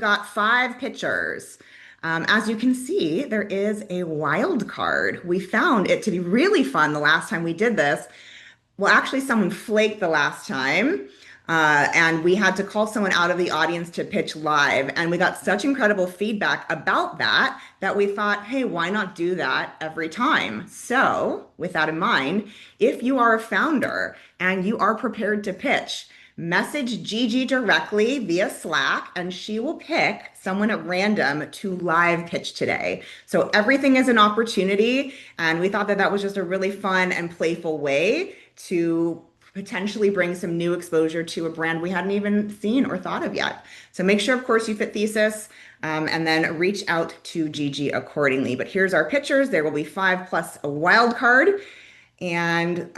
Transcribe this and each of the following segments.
got 5 pitchers. As you can see, there is a wild card. We found it to be really fun the last time we did this. Well, actually, someone flaked the last time, and we had to call someone out of the audience to pitch live. And we got such incredible feedback about that that we thought, hey, why not do that every time? So, with that in mind, if you are a founder and you are prepared to pitch, message Gigi directly via Slack, and she will pick someone at random to live pitch today. So everything is an opportunity, and we thought that that was just a really fun and playful way to potentially bring some new exposure to a brand we hadn't even seen or thought of yet. So make sure, of course, you fit thesis, and then reach out to Gigi accordingly. But here's our pitchers. There will be 5 plus a wild card. And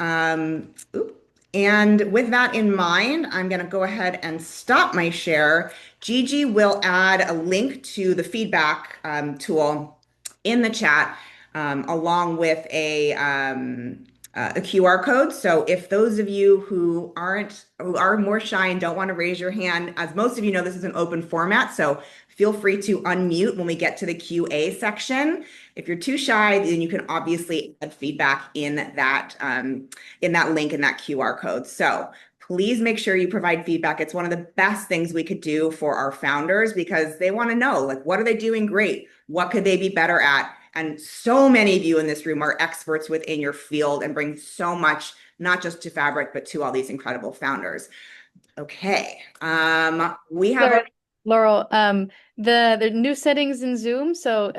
and with that in mind, I'm going to go ahead and stop my share. Gigi will add a link to the feedback tool in the chat, along with a QR code. So if those of you who are more shy and don't want to raise your hand, as most of you know, this is an open format. So feel free to unmute when we get to the QA section. If you're too shy, then you can obviously add feedback in that link in that QR code. So please make sure you provide feedback. It's one of the best things we could do for our founders because they want to know, like, what are they doing great? What could they be better at? And so many of you in this room are experts within your field and bring so much, not just to Fabric, but to all these incredible founders. Okay. We have Sorry, Laurel, the new settings in Zoom. So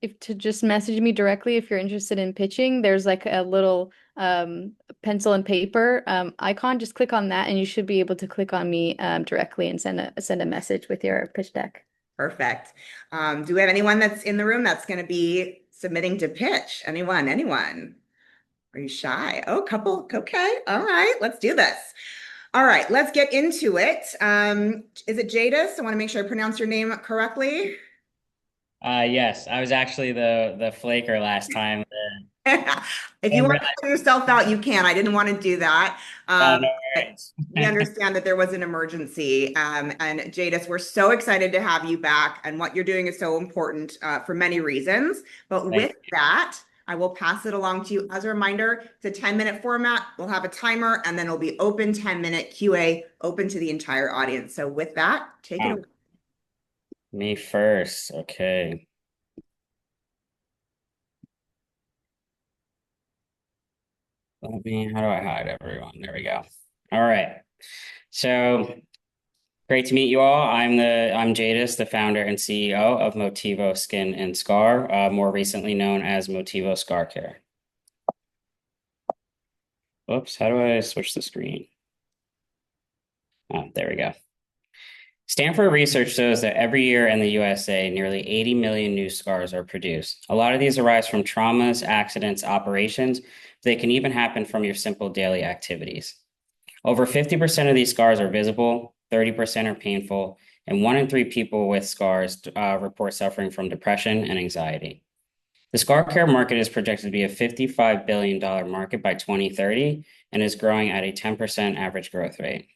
if to just message me directly if you're interested in pitching, there's like a little pencil and paper icon. Just click on that and you should be able to click on me directly and send a message with your pitch deck. perfect. Do we have anyone that's in the room that's going to be submitting to pitch? Anyone? Anyone? Are you shy? Oh, couple. Okay. All right. Let's do this. All right. Let's get into it. Is it Jadis? I want to make sure I pronounce your name correctly. Yes, I was actually the flaker last time. If you want to call yourself out, you can. I didn't want to do that. No But worries. we understand that there was an emergency. And Jadis, we're so excited to have you back. And what you're doing is so important for many reasons. But Thank with that, I will pass it along to you. As a reminder, it's a 10-minute format. We'll have a timer and then it'll be open 10-minute QA, open to the entire audience. So with that, take it Oh, away. me first. Okay. How do I hide everyone? There we go. All right. So great to meet you all. I'm Jadis, the founder and CEO of Motivo Skin and Scar, more recently known as Motivo Scar Care. Oops, how do I switch the screen? Oh, there we go. Stanford research shows that every year in the USA, nearly 80 million new scars are produced. A lot of these arise from traumas, accidents, operations. They can even happen from your simple daily activities. Over 50% of these scars are visible, 30% are painful, and 1 in 3 people with scars report suffering from depression and anxiety. The scar care market is projected to be a $55 billion market by 2030 and is growing at a 10% average growth rate.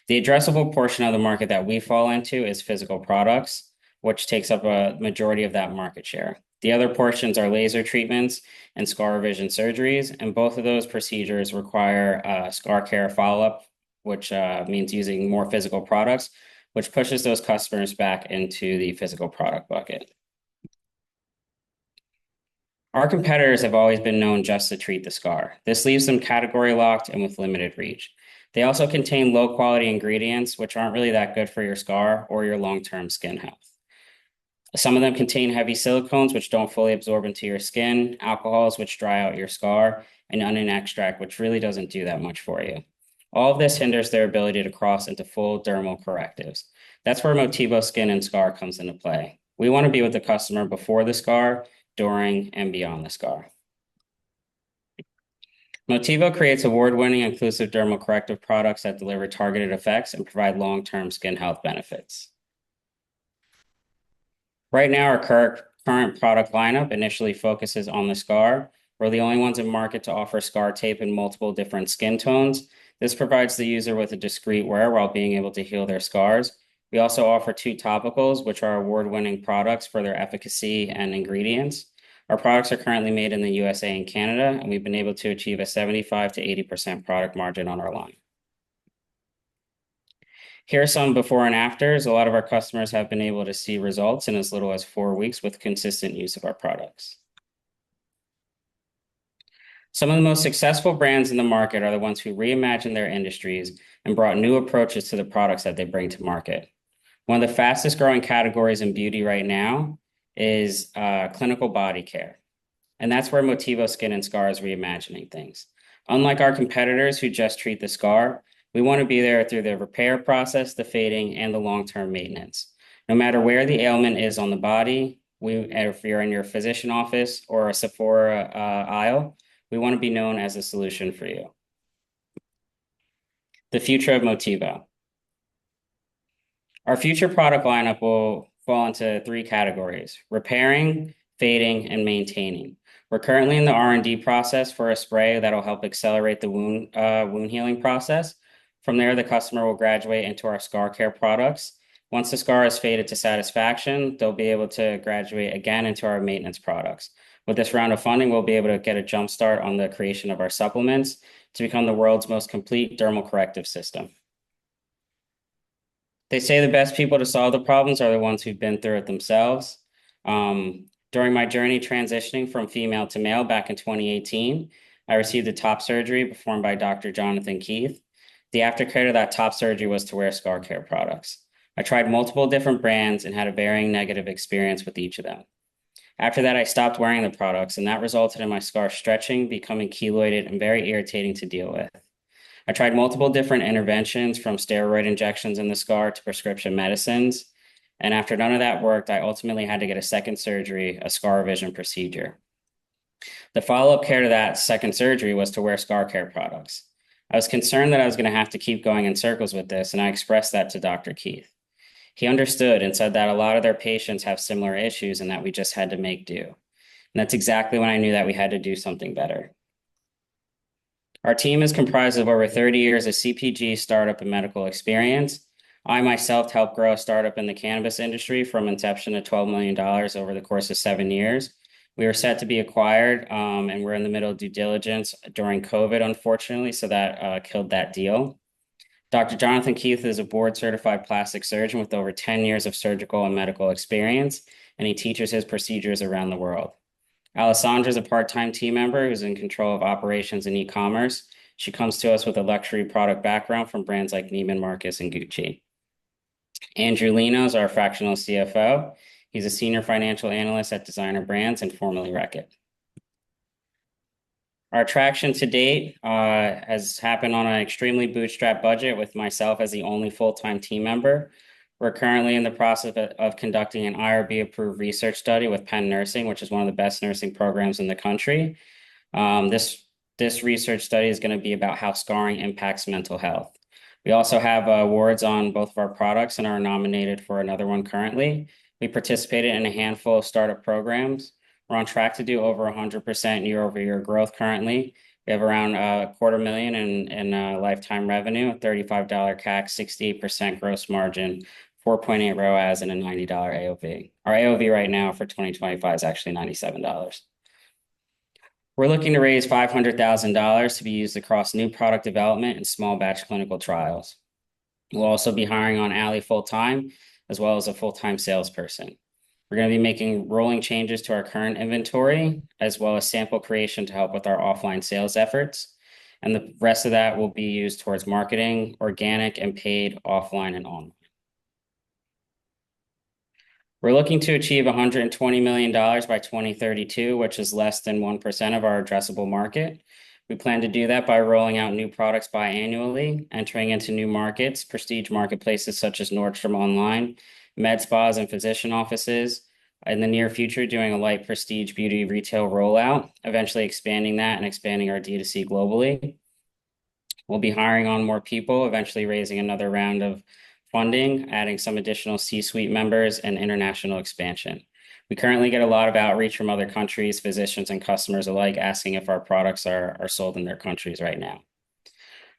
The addressable portion of the market that we fall into is physical products, which takes up a majority of that market share. The other portions are laser treatments and scar revision surgeries, and both of those procedures require scar care follow-up, which means using more physical products, which pushes those customers back into the physical product bucket. Our competitors have always been known just to treat the scar. This leaves them category locked and with limited reach. They also contain low quality ingredients, which aren't really that good for your scar or your long-term skin health. Some of them contain heavy silicones, which don't fully absorb into your skin, alcohols, which dry out your scar, and onion extract, which really doesn't do that much for you. All of this hinders their ability to cross into full dermal correctives. That's where Motivo Skin and Scar comes into play. We want to be with the customer before the scar, during, and beyond the scar. Motivo creates award-winning inclusive dermal corrective products that deliver targeted effects and provide long-term skin health benefits. Right now, our current product lineup initially focuses on the scar. We're the only ones in market to offer scar tape in multiple different skin tones. This provides the user with a discreet wear while being able to heal their scars. We also offer 2 topicals, which are award-winning products for their efficacy and ingredients. Our products are currently made in the USA and Canada, and we've been able to achieve a 75 to 80% product margin on our line. Here are some before and afters. A lot of our customers have been able to see results in as little as 4 weeks with consistent use of our products. Some of the most successful brands in the market are the ones who reimagined their industries and brought new approaches to the products that they bring to market. One of the fastest growing categories in beauty right now is clinical body care. And that's where Motivo Skin and Scar is reimagining things. Unlike our competitors who just treat the scar, we want to be there through the repair process, the fading, and the long-term maintenance. No matter where the ailment is on the body, if you're in your physician office or a Sephora aisle, we want to be known as a solution for you. The future of Motivo. Our future product lineup will fall into 3 categories: repairing, fading, and maintaining. We're currently in the R&D process for a spray that'll help accelerate the wound healing process. From there, the customer will graduate into our scar care products. Once the scar is faded to satisfaction, they'll be able to graduate again into our maintenance products. With this round of funding, we'll be able to get a jump start on the creation of our supplements to become the world's most complete dermal corrective system. They say the best people to solve the problems are the ones who've been through it themselves. During my journey transitioning from female to male back in 2018, I received a top surgery performed by Dr. Jonathan Keith. The aftercare to that top surgery was to wear scar care products. I tried multiple different brands and had a varying negative experience with each of them. After that, I stopped wearing the products, and that resulted in my scar stretching, becoming keloided, and very irritating to deal with. I tried multiple different interventions, from steroid injections in the scar to prescription medicines. And after none of that worked, I ultimately had to get a second surgery, a scar revision procedure. The follow-up care to that second surgery was to wear scar care products. I was concerned that I was going to have to keep going in circles with this, and I expressed that to Dr. Keith. He understood and said that a lot of their patients have similar issues and that we just had to make do. And that's exactly when I knew that we had to do something better. Our team is comprised of over 30 years of CPG, startup, and medical experience. I myself helped grow a startup in the cannabis industry from inception to $12 million over the course of 7 years. We were set to be acquired, and we're in the middle of due diligence during COVID, unfortunately, so that killed that deal. Dr. Jonathan Keith is a board-certified plastic surgeon with over 10 years of surgical and medical experience, and he teaches his procedures around the world. Alessandra is a part-time team member who's in control of operations and e-commerce. She comes to us with a luxury product background from brands like Neiman Marcus and Gucci. Andrew Lino is our fractional CFO. He's a senior financial analyst at Designer Brands and formerly Reckitt. Our attraction to date has happened on an extremely bootstrapped budget with myself as the only full-time team member. We're currently in the process of conducting an IRB-approved research study with Penn Nursing, which is one of the best nursing programs in the country. This research study is going to be about how scarring impacts mental health. We also have awards on both of our products and are nominated for another one currently. We participated in a handful of startup programs. We're on track to do over 100% year-over-year growth currently. We have around $250,000 in lifetime revenue, $35 CAC, 68% gross margin, 4.8 ROAS, and a $90 AOV. Our AOV right now for 2025 is actually $97. We're looking to raise $500,000 to be used across new product development and small batch clinical trials. We'll also be hiring on Allie full-time, as well as a full-time salesperson. We're going to be making rolling changes to our current inventory, as well as sample creation to help with our offline sales efforts. And the rest of that will be used towards marketing, organic and paid, offline and online. We're looking to achieve $120 million by 2032, which is less than 1% of our addressable market. We plan to do that by rolling out new products biannually, entering into new markets, prestige marketplaces such as Nordstrom Online, med spas, and physician offices. In the near future, doing a light prestige beauty retail rollout, eventually expanding that and expanding our D2C globally. We'll be hiring on more people, eventually raising another round of funding, adding some additional C-suite members, and international expansion. We currently get a lot of outreach from other countries, physicians and customers alike, asking if our products are sold in their countries right now.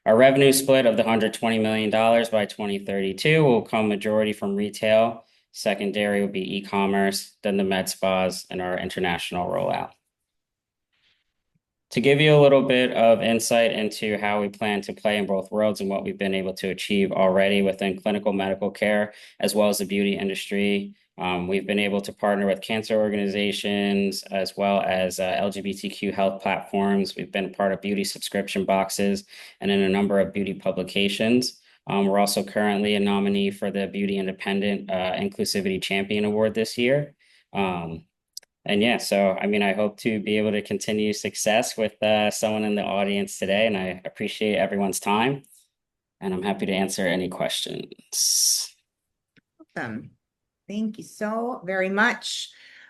Our revenue split of the $120 million by 2032 will come majority from retail. Secondary will be e-commerce, then the med spas, and our international rollout. To give you a little bit of insight into how we plan to play in both worlds and what we've been able to achieve already within clinical medical care, as well as the beauty industry, we've been able to partner with cancer organizations as well as LGBTQ health platforms. We've been part of beauty subscription boxes and in a number of beauty publications. We're also currently a nominee for the Beauty Independent Inclusivity Champion Award this year. And yeah, so I mean, I hope to be able to continue success with someone in the audience today, and I appreciate everyone's time, and I'm happy to answer any questions. Awesome. Thank you so very much.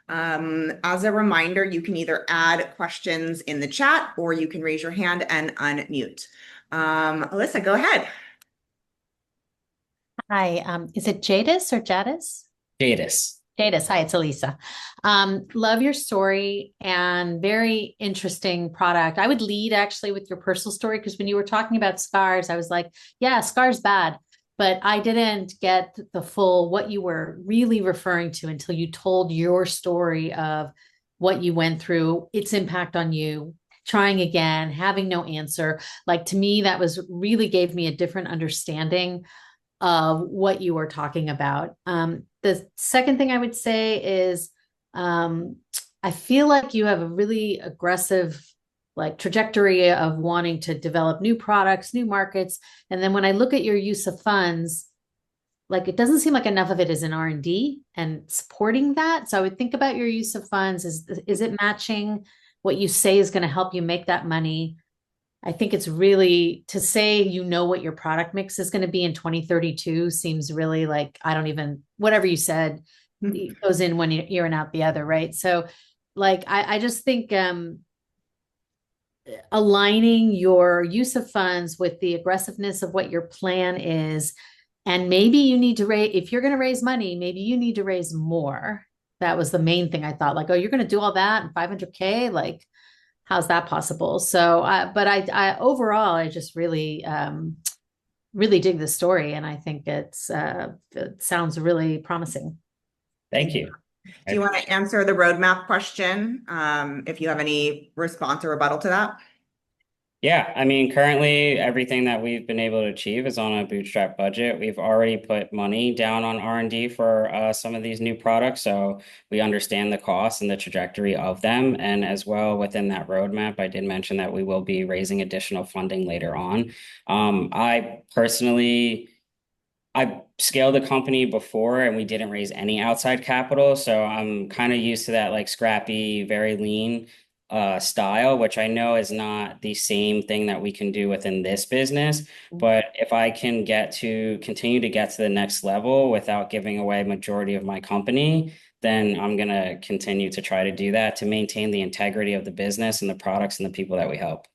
As a reminder, you can either add questions in the chat or you can raise your hand and unmute. Alyssa, go ahead. Hi, is it Jadis or Jadis? Jadis. Jadis, hi, it's Elisa. Love your story and very interesting product. I would lead actually with your personal story because when you were talking about scars, I was like, yeah, scars bad. But I didn't get the full what you were really referring to until you told your story of what you went through, its impact on you, trying again, having no answer. Like to me, that was really gave me a different understanding of what you were talking about. The second thing I would say is I feel like you have a really aggressive like trajectory of wanting to develop new products, new markets. And then when I look at your use of funds, like it doesn't seem like enough of it is in R&D and supporting that. So I would think about your use of funds. Is it matching what you say is going to help you make that money? I think it's really to say, you know, what your product mix is going to be in 2032 seems really like, I don't even, whatever you said it goes in one ear and out the other. Right. So like, I just think, aligning your use of funds with the aggressiveness of what your plan is. And maybe you need to raise, if you're going to raise money, maybe you need to raise more. That was the main thing I thought, like, oh, you're going to do all that and 500K, like, how's that possible? So, but I overall, I just really, really dig the story, and I think it sounds really promising. Thank you. Do you want to answer the roadmap question? If you have any response or rebuttal to that? Yeah, I mean, currently everything that we've been able to achieve is on a bootstrap budget. We've already put money down on R&D for some of these new products, so we understand the cost and the trajectory of them. And as well within that roadmap, I did mention that we will be raising additional funding later on. I personally, I scaled a company before and we didn't raise any outside capital, so I'm kind of used to that like scrappy, very lean style, which I know is not the same thing that we can do within this business. But if I can continue to get to the next level without giving away majority of my company, then I'm going to continue to try to do that to maintain the integrity of the business and the products and the people that we help.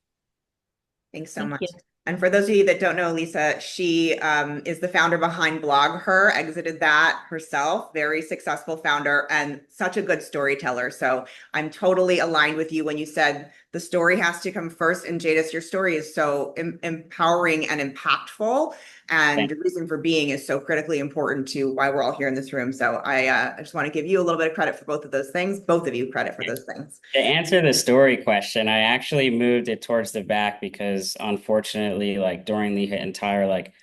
Thanks so Thank much. you. And for those of you that don't know Lisa, she is the founder behind Blog Her, exited that herself, very successful founder and such a good storyteller. So I'm totally aligned with you when you said the story has to come first. And Jadis, your story is so empowering and impactful. And the reason for being is so critically important to why we're all here in this room. So I just want to give you a little bit of credit for both of those things, both of you credit for those things. To answer the story question, I actually moved it towards the back because unfortunately, like during the entire like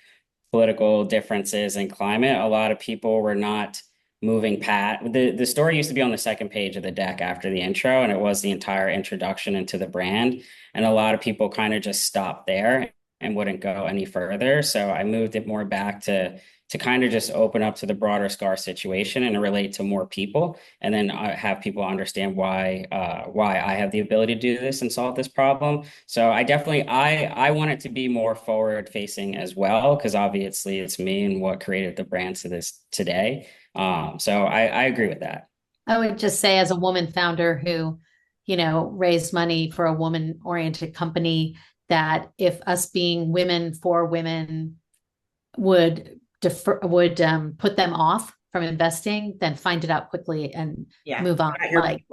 political differences and climate, a lot of people were not moving past. The story used to be on the second page of the deck after the intro, and it was the entire introduction into the brand. And a lot of people kind of just stopped there and wouldn't go any further. So I moved it more back to kind of just open up to the broader scar situation and relate to more people, and then have people understand why I have the ability to do this and solve this problem. So I definitely I want it to be more forward facing as well, because obviously it's me and what created the brand to this today. So I agree with that. I would just say, as a woman founder who, you know, raised money for a woman-oriented company, that if us being women for women would put them off from investing, then find it out quickly and move on. Like,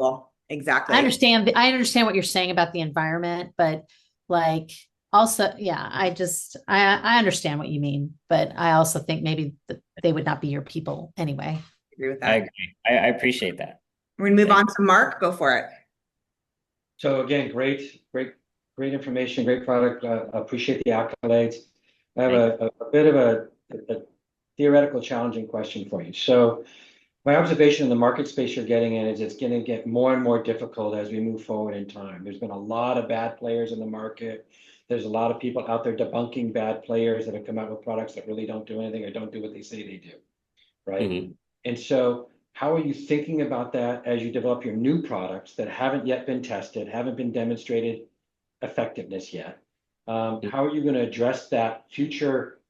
exactly. I understand what you're saying about the environment, but like, Also, yeah, I understand what you mean, but I also think maybe they would not be your people anyway. Agree with I that. agree. I appreciate that. We're gonna move Thank on to Mark. Go for it. So again, great information, great product. Appreciate the accolades. I have you. a bit of a theoretical challenging question for you. So my observation in the market space you're getting in is it's going to get more and more difficult as we move forward in time. There's been a lot of bad players in the market. There's a lot of people out there debunking bad players that have come out with products that really don't do anything or don't do what they say they do, right? Mhm. And so how are you thinking about that as you develop your new products that haven't yet been tested, haven't been demonstrated effectiveness yet? How are you going to address that future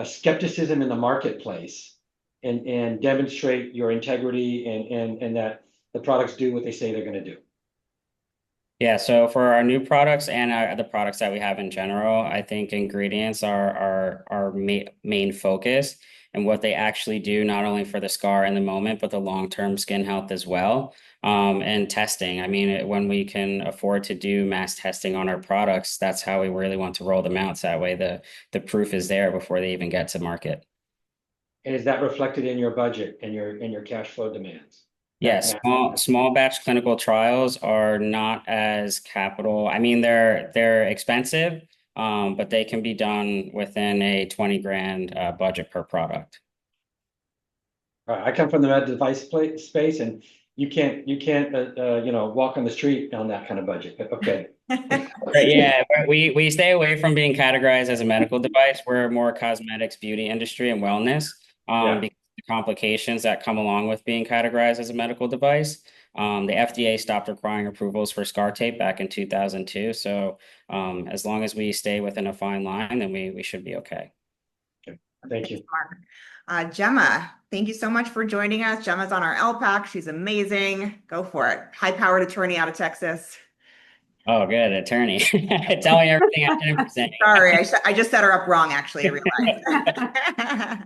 skepticism in the marketplace and demonstrate your integrity and that the products do what they say they're going to do? Yeah, so for our new products and the products that we have in general, I think ingredients are our main focus and what they actually do, not only for the scar in the moment, but the long-term skin health as well. And testing. I mean, when we can afford to do mass testing on our products, that's how we really want to roll them out. So that way the proof is there before they even get to market. And is that reflected in your budget and your cash flow demands? Yes, small batch clinical trials are not as capital. I mean, they're expensive, but they can be done within a 20 grand budget per product. I come from the med device space, and you can't walk on the street on that kind of budget. But okay. Right, yeah, but we stay away from being categorized as a medical device. We're more cosmetics, beauty industry, and wellness. Yeah. Because of the complications that come along with being categorized as a medical device. The FDA stopped requiring approvals for scar tape back in 2002. So as long as we stay within a fine line, then we should be okay. Okay. Thank you. Mark. Gemma, thank you so much for joining us. Gemma's on our LPAC. She's amazing. Go for it. High-powered attorney out of Texas. Oh, good attorney. Tell me everything I didn't present. Sorry, I just set her up wrong, actually, I realized.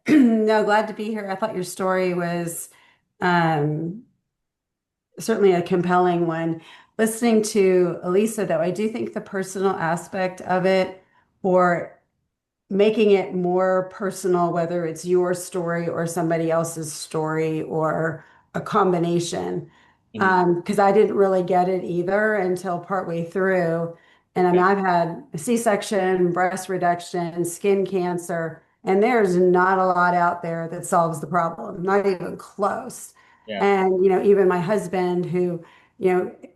No, glad to be here. I thought your story was um, certainly a compelling one. Listening to Elisa, though, I do think the personal aspect of it, or making it more personal, whether it's your story or somebody else's story or a combination. Because I didn't really get it either until partway through. And I mean, I've had a C-section, breast reduction, skin cancer, and there's not a lot out there that solves the problem, not even close. Yeah. And, even my husband, who,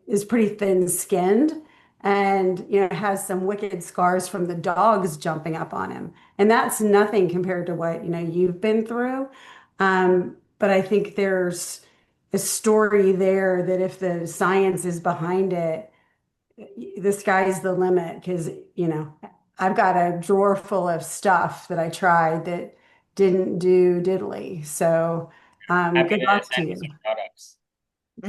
is pretty thin-skinned and, has some wicked scars from the dogs jumping up on him. And that's nothing compared to what, you've been through. But I think there's a story there that if the science is behind it, the sky's the limit. Because, I've got a drawer full of stuff that I tried that didn't do diddly. So, Happy good to luck to send you you. some products.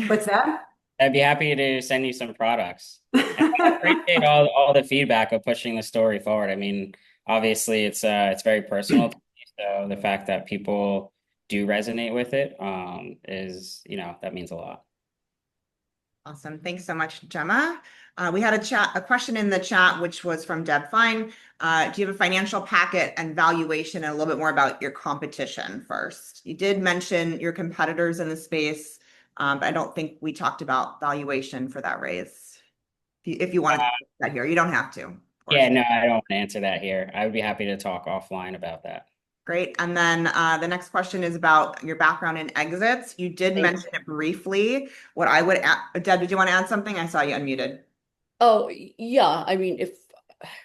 What's that? I'd be happy to send you some products. And I appreciate all the feedback of pushing the story forward. I mean, obviously it's very personal to me, so the fact that people do resonate with it is, that means a lot. Awesome. Thanks so much, Gemma. We had a question in the chat, which was from Deb Fine. Do you have a financial packet and valuation and a little bit more about your competition first? You did mention your competitors in the space, but I don't think we talked about valuation for that raise. If you want to talk that here, you don't have to. Of course. Yeah, no, I don't want to answer that here. I would be happy to talk offline about that. Great. And then the next question is about your background in exits. You did mention it briefly. What I would add, Deb, did you want to add something? I saw you unmuted. Oh, yeah. I mean, if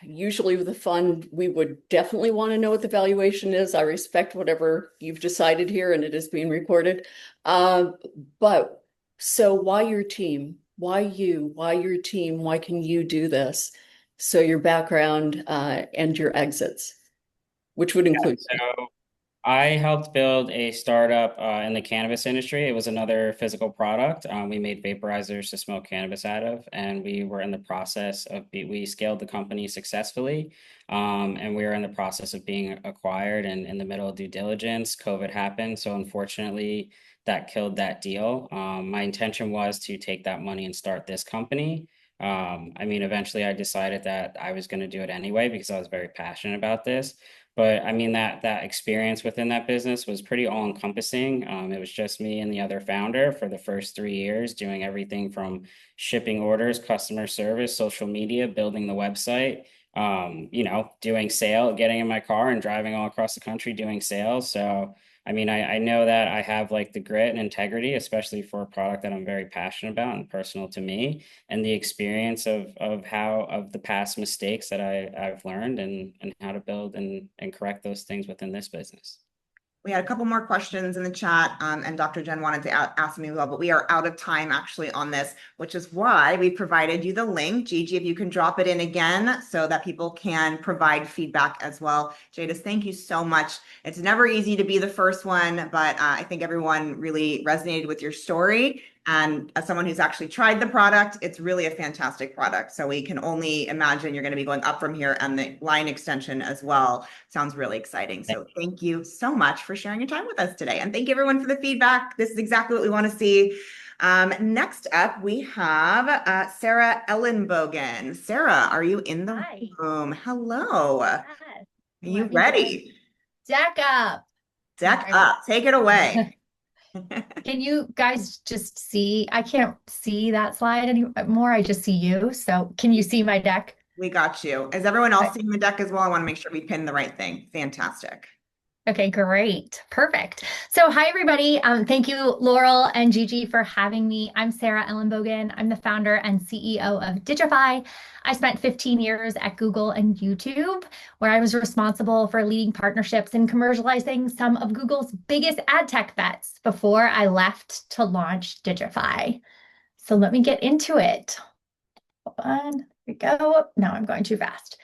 usually with the fund, we would definitely want to know what the valuation is. I respect whatever you've decided here, and it is being recorded. But so why your team? Why you? Why your team? Why can you do this? So your background and your exits, which would include. So I helped build a startup in the cannabis industry. It was another physical product. We made vaporizers to smoke cannabis out of, and we were in the process of we scaled the company successfully, and we were in the process of being acquired. And in the middle of due diligence, COVID happened, so unfortunately, that killed that deal. My intention was to take that money and start this company. I mean, eventually I decided that I was going to do it anyway because I was very passionate about this. But I mean, that experience within that business was pretty all encompassing. It was just me and the other founder for the first 3 years, doing everything from shipping orders, customer service, social media, building the website, doing getting in my car and driving all across the country doing sales. So, I mean, I know that I have like the grit and integrity, especially for a product that I'm very passionate about and personal to me, and the experience of the past mistakes that I've learned and how to build and correct those things within this business. We had a couple more questions in the chat, and Dr. Jen wanted to ask me as well, but we are out of time actually on this, which is why we provided you the link. Gigi, if you can drop it in again so that people can provide feedback as well. Jadis, thank you so much. It's never easy to be the first one, but I think everyone really resonated with your story. And as someone who's actually tried the product, it's really a fantastic product. So we can only imagine you're going to be going up from here, and the line extension as well sounds really exciting. So thank you so much for sharing your time with us today. And thank you everyone for the feedback. This is exactly what we want to see. Next up, we have Sarah Ellenbogen. Sarah, are you in the room? Hello. Yes. Are you ready? Deck up. Deck up. Take it away. Can you guys just see? I can't see that slide anymore. I just see you. So can you see my deck? We got you. Is everyone else seeing the deck as well? I want to make sure we pin the right thing. Fantastic. Okay, great. Perfect. So hi, everybody. Thank you, Laurel and Gigi, for having me. I'm Sarah Ellenbogen. I'm the founder and CEO of Digify. I spent 15 years at Google and YouTube, where I was responsible for leading partnerships and commercializing some of Google's biggest ad tech bets before I left to launch Digify. So let me get into it. Hold on. Here we go. Now I'm going too fast.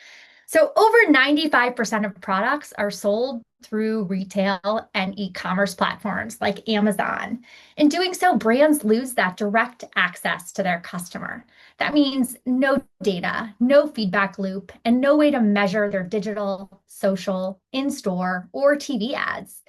So over 95% of products are sold through retail and e-commerce platforms like Amazon. In doing so, brands lose that direct access to their customer. That means no data, no feedback loop, and no way to measure their digital, social, in-store, or TV ads,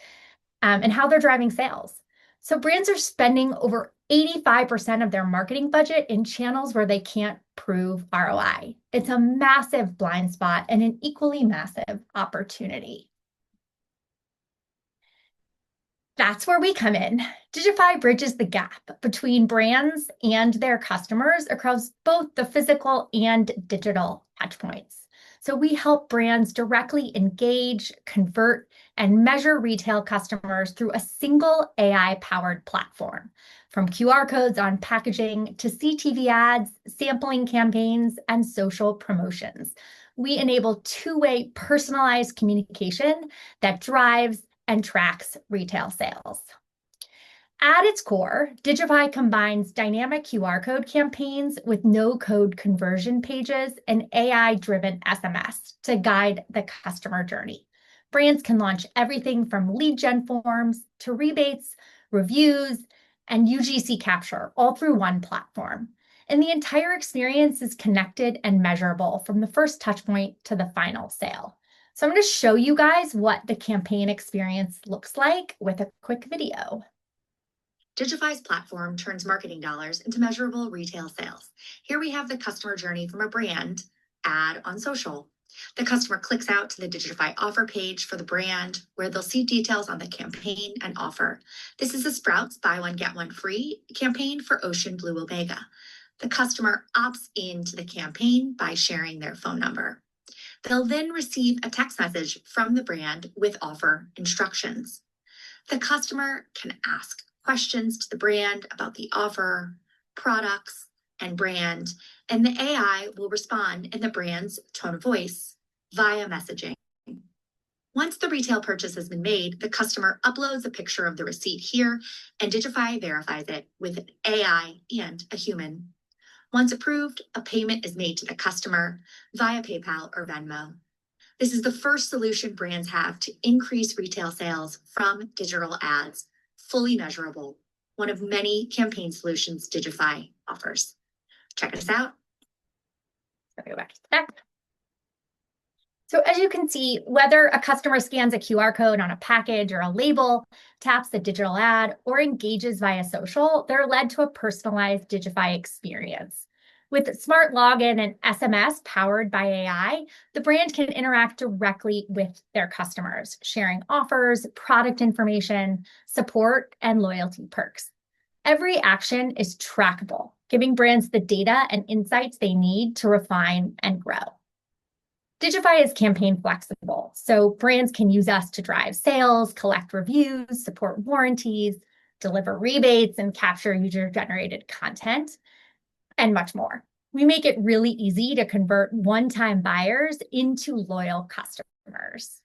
and how they're driving sales. So brands are spending over 85% of their marketing budget in channels where they can't prove ROI. It's a massive blind spot and an equally massive opportunity. That's where we come in. Digify bridges the gap between brands and their customers across both the physical and digital touchpoints. So we help brands directly engage, convert, and measure retail customers through a single AI-powered platform, from QR codes on packaging to CTV ads, sampling campaigns, and social promotions. We enable two-way personalized communication that drives and tracks retail sales. At its core, Digify combines dynamic QR code campaigns with no-code conversion pages and AI-driven SMS to guide the customer journey. Brands can launch everything from lead gen forms to rebates, reviews, and UGC capture, all through one platform. And the entire experience is connected and measurable from the first touchpoint to the final sale. So I'm going to show you guys what the campaign experience looks like with a quick video. Digify's platform turns marketing dollars into measurable retail sales. Here we have the customer journey from a brand ad on social. The customer clicks out to the Digify offer page for the brand, where they'll see details on the campaign and offer. This is a Sprouts buy one, get one free campaign for Ocean Blue Omega. The customer opts into the campaign by sharing their phone number. They'll then receive a text message from the brand with offer instructions. The customer can ask questions to the brand about the offer, products, and brand, and the AI will respond in the brand's tone of voice via messaging. Once the retail purchase has been made, the customer uploads a picture of the receipt here, and Digify verifies it with an AI and a human. Once approved, a payment is made to the customer via PayPal or Venmo. This is the first solution brands have to increase retail sales from digital ads, fully measurable, one of many campaign solutions Digify offers. Check us out. Go back to the back. So as you can see, whether a customer scans a QR code on a package or a label, taps the digital ad, or engages via social, they're led to a personalized Digify experience. With Smart Login and SMS powered by AI, the brand can interact directly with their customers, sharing offers, product information, support, and loyalty perks. Every action is trackable, giving brands the data and insights they need to refine and grow. Digify is campaign flexible, so brands can use us to drive sales, collect reviews, support warranties, deliver rebates, and capture user-generated content, and much more. We make it really easy to convert one-time buyers into loyal customers.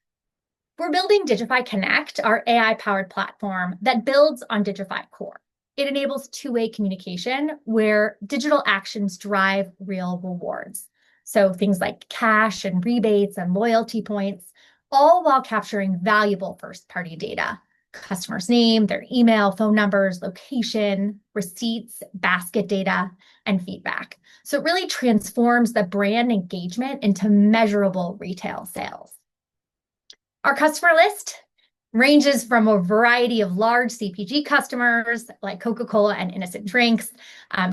We're building Digify Connect, our AI-powered platform that builds on Digify Core. It enables two-way communication where digital actions drive real rewards. So things like cash and rebates and loyalty points, all while capturing valuable first-party data: customer's name, their email, phone numbers, location, receipts, basket data, and feedback. So it really transforms the brand engagement into measurable retail sales. Our customer list ranges from a variety of large CPG customers like Coca-Cola and Innocent Drinks,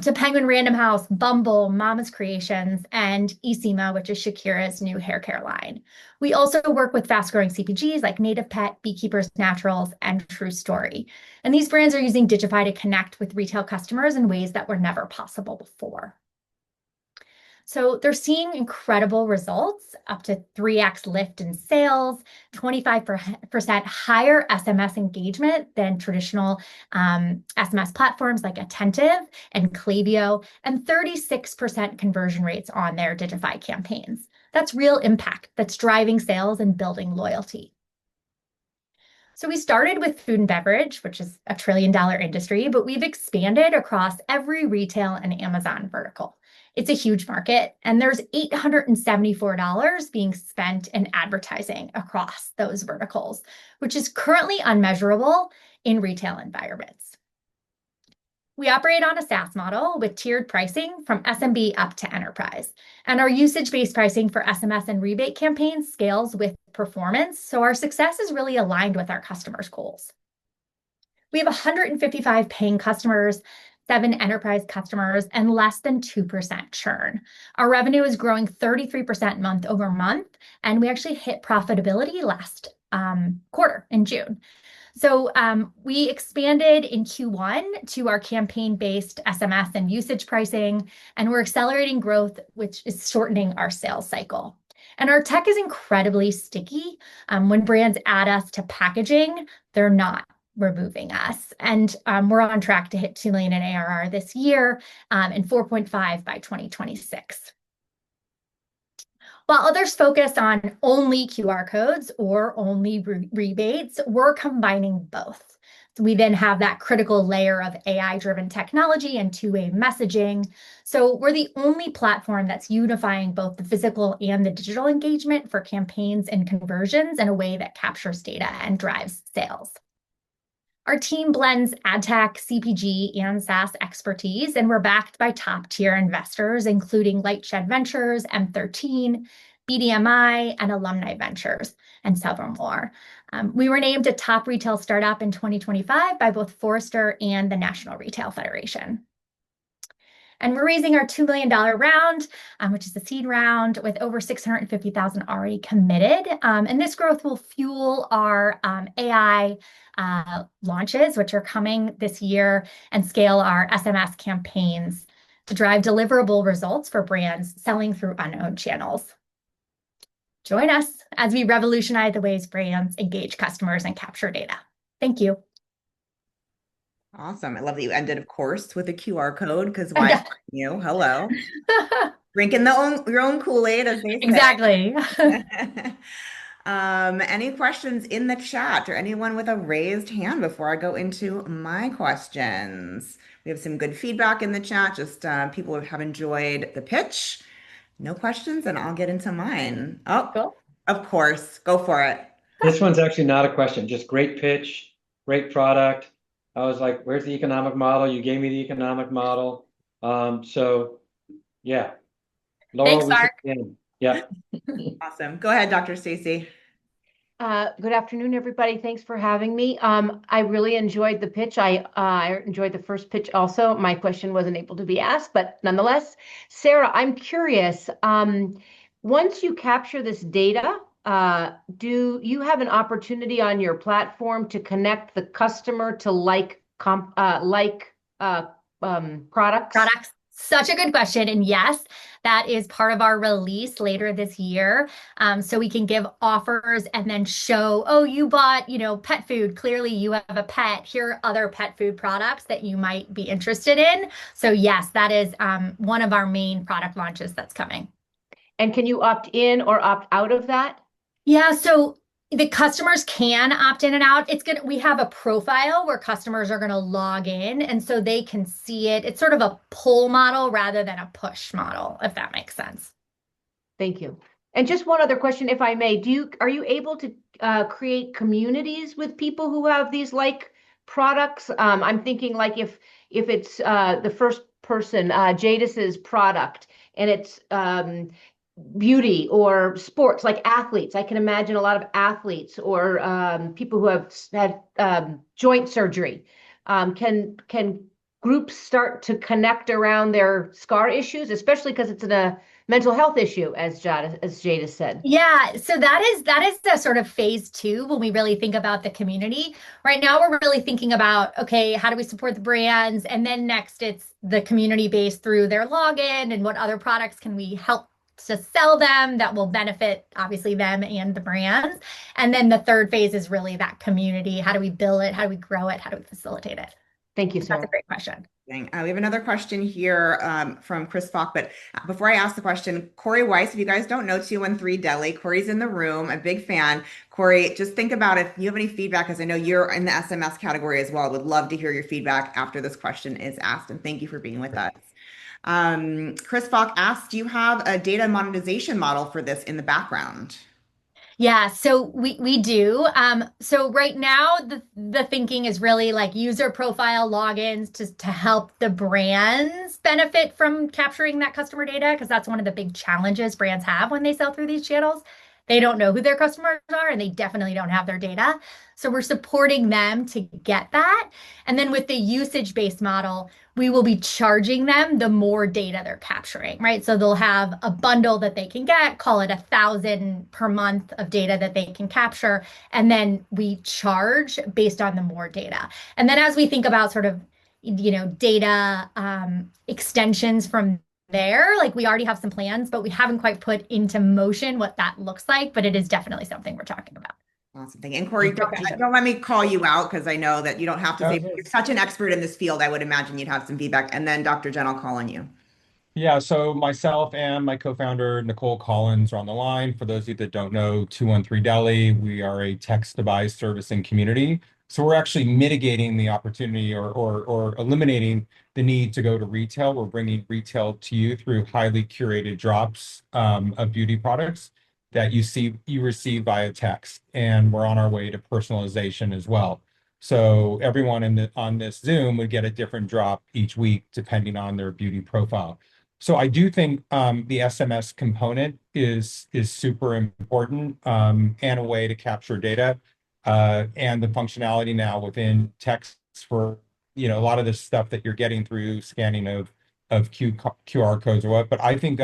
to Penguin Random House, Bumble, Mama's Creations, and Isima, which is Shakira's new hair care line. We also work with fast-growing CPGs like Native Pet, Beekeepers Naturals, and True Story. And these brands are using Digify to connect with retail customers in ways that were never possible before. So they're seeing incredible results, up to 3x lift in sales, 25% higher SMS engagement than traditional SMS platforms like Attentive and Klaviyo, and 36% conversion rates on their Digify campaigns. That's real impact that's driving sales and building loyalty. So we started with food and beverage, which is a $1 trillion industry, but we've expanded across every retail and Amazon vertical. It's a huge market, and there's $874 being spent in advertising across those verticals, which is currently unmeasurable in retail environments. We operate on a SaaS model with tiered pricing from SMB up to enterprise, and our usage-based pricing for SMS and rebate campaigns scales with performance, so our success is really aligned with our customers' goals. We have 155 paying customers, 7 enterprise customers, and less than 2% churn. Our revenue is growing 33% month over month, and we actually hit profitability last quarter in June. So we expanded in Q1 to our campaign-based SMS and usage pricing, and we're accelerating growth, which is shortening our sales cycle. And our tech is incredibly sticky. When brands add us to packaging, they're not removing us. And we're on track to hit 2 million in ARR this year, and 4.5 by 2026. While others focus on only QR codes or only rebates, we're combining both. So we then have that critical layer of AI-driven technology and two-way messaging. So we're the only platform that's unifying both the physical and the digital engagement for campaigns and conversions in a way that captures data and drives sales. Our team blends ad tech, CPG, and SaaS expertise, and we're backed by top-tier investors, including Lightshed Ventures, M13, BDMI, and Alumni Ventures, and several more. We were named a top retail startup in 2025 by both Forrester and the National Retail Federation. And we're raising our $2 million round, which is the seed round, with over 650,000 already committed. And this growth will fuel our AI launches, which are coming this year, and scale our SMS campaigns to drive deliverable results for brands selling through unknown channels. Join us as we revolutionize the ways brands engage customers and capture data. Thank you. Awesome. I love that you ended, of course, with a QR code, because why shouldn't you? Hello. Drinking your own Kool-Aid, as they say. Exactly. Any questions in the chat or anyone with a raised hand before I go into my questions? We have some good feedback in the chat, just people who have enjoyed the pitch. No questions, and I'll get into mine. Oh, cool. Of course. Go for it. This one's actually not a question, just great pitch, great product. I was like, where's the economic model? You gave me the economic model. So yeah. Laurel, thanks, Mark. Yeah. Awesome. Go ahead, Dr. Stacy. Good afternoon, everybody. Thanks for having me. I really enjoyed the pitch. I enjoyed the first pitch also. My question wasn't able to be asked, but nonetheless, Sarah, I'm curious. Once you capture this data, do you have an opportunity on your platform to connect the customer to products? Products. Such a good question. And yes, that is part of our release later this year. So we can give offers and then show, oh, you bought, pet food. Clearly you have a pet. Here are other pet food products that you might be interested in. So yes, that is one of our main product launches that's coming. And can you opt in or opt out of that? Yeah, so the customers can opt in and out. We have a profile where customers are gonna log in and so they can see it. It's sort of a pull model rather than a push model, if that makes sense. Thank you. And just one other question, if I may, are you able to create communities with people who have these products? I'm thinking if it's the first person, Jadis's product, and it's beauty or sports, like athletes. I can imagine a lot of athletes or people who have had joint surgery. Can groups start to connect around their scar issues, especially because it's a mental health issue, as Jada said? Yeah, so that is the sort of phase 2 when we really think about the community. Right now, we're really thinking about, okay, how do we support the brands? And then next, it's the community base through their login and what other products can we help to sell them that will benefit obviously them and the brands. And then the third phase is really that community. How do we build it? How do we grow it? How do we facilitate it? Thank you, Sarah. That's a great question. We have another question here from Chris Falk, but before I ask the question, Corey Weiss, if you guys don't know 213 Deli, Corey's in the room, a big fan. Corey, just think about if you have any feedback, because I know you're in the SMS category as well. Would love to hear your feedback after this question is asked, and thank you for being with us. Chris Falk asked, do you have a data monetization model for this in the background? Yeah, so we do. So right now the thinking is really like user profile logins to help the brands benefit from capturing that customer data, because that's one of the big challenges brands have when they sell through these channels. They don't know who their customers are, and they definitely don't have their data. So we're supporting them to get that. And then with the usage-based model, we will be charging them the more data they're capturing, right? So they'll have a bundle that they can get, call it 1,000 per month of data that they can capture. And then we charge based on the more data. And then as we think about sort of, data extensions from there, we already have some plans, but we haven't quite put into motion what that looks like, but it is definitely something we're talking about. Awesome thing. And Corey, don't let me call you out, because I know that you don't have to say, you're such an expert in this field. I would imagine you'd have some feedback. And then Dr. Jen, I'll call on you. Yeah, so myself and my co-founder, Nicole Collins, are on the line. For those of you that don't know, 213 Deli, we are a text device servicing community. So we're actually mitigating the opportunity or eliminating the need to go to retail. We're bringing retail to you through highly curated drops of beauty products that you receive via text. And we're on our way to personalization as well. So everyone on this Zoom would get a different drop each week, depending on their beauty profile. So I do think the SMS component is super important and a way to capture data and the functionality now within text for a lot of this stuff that you're getting through scanning of QR codes or what. But I think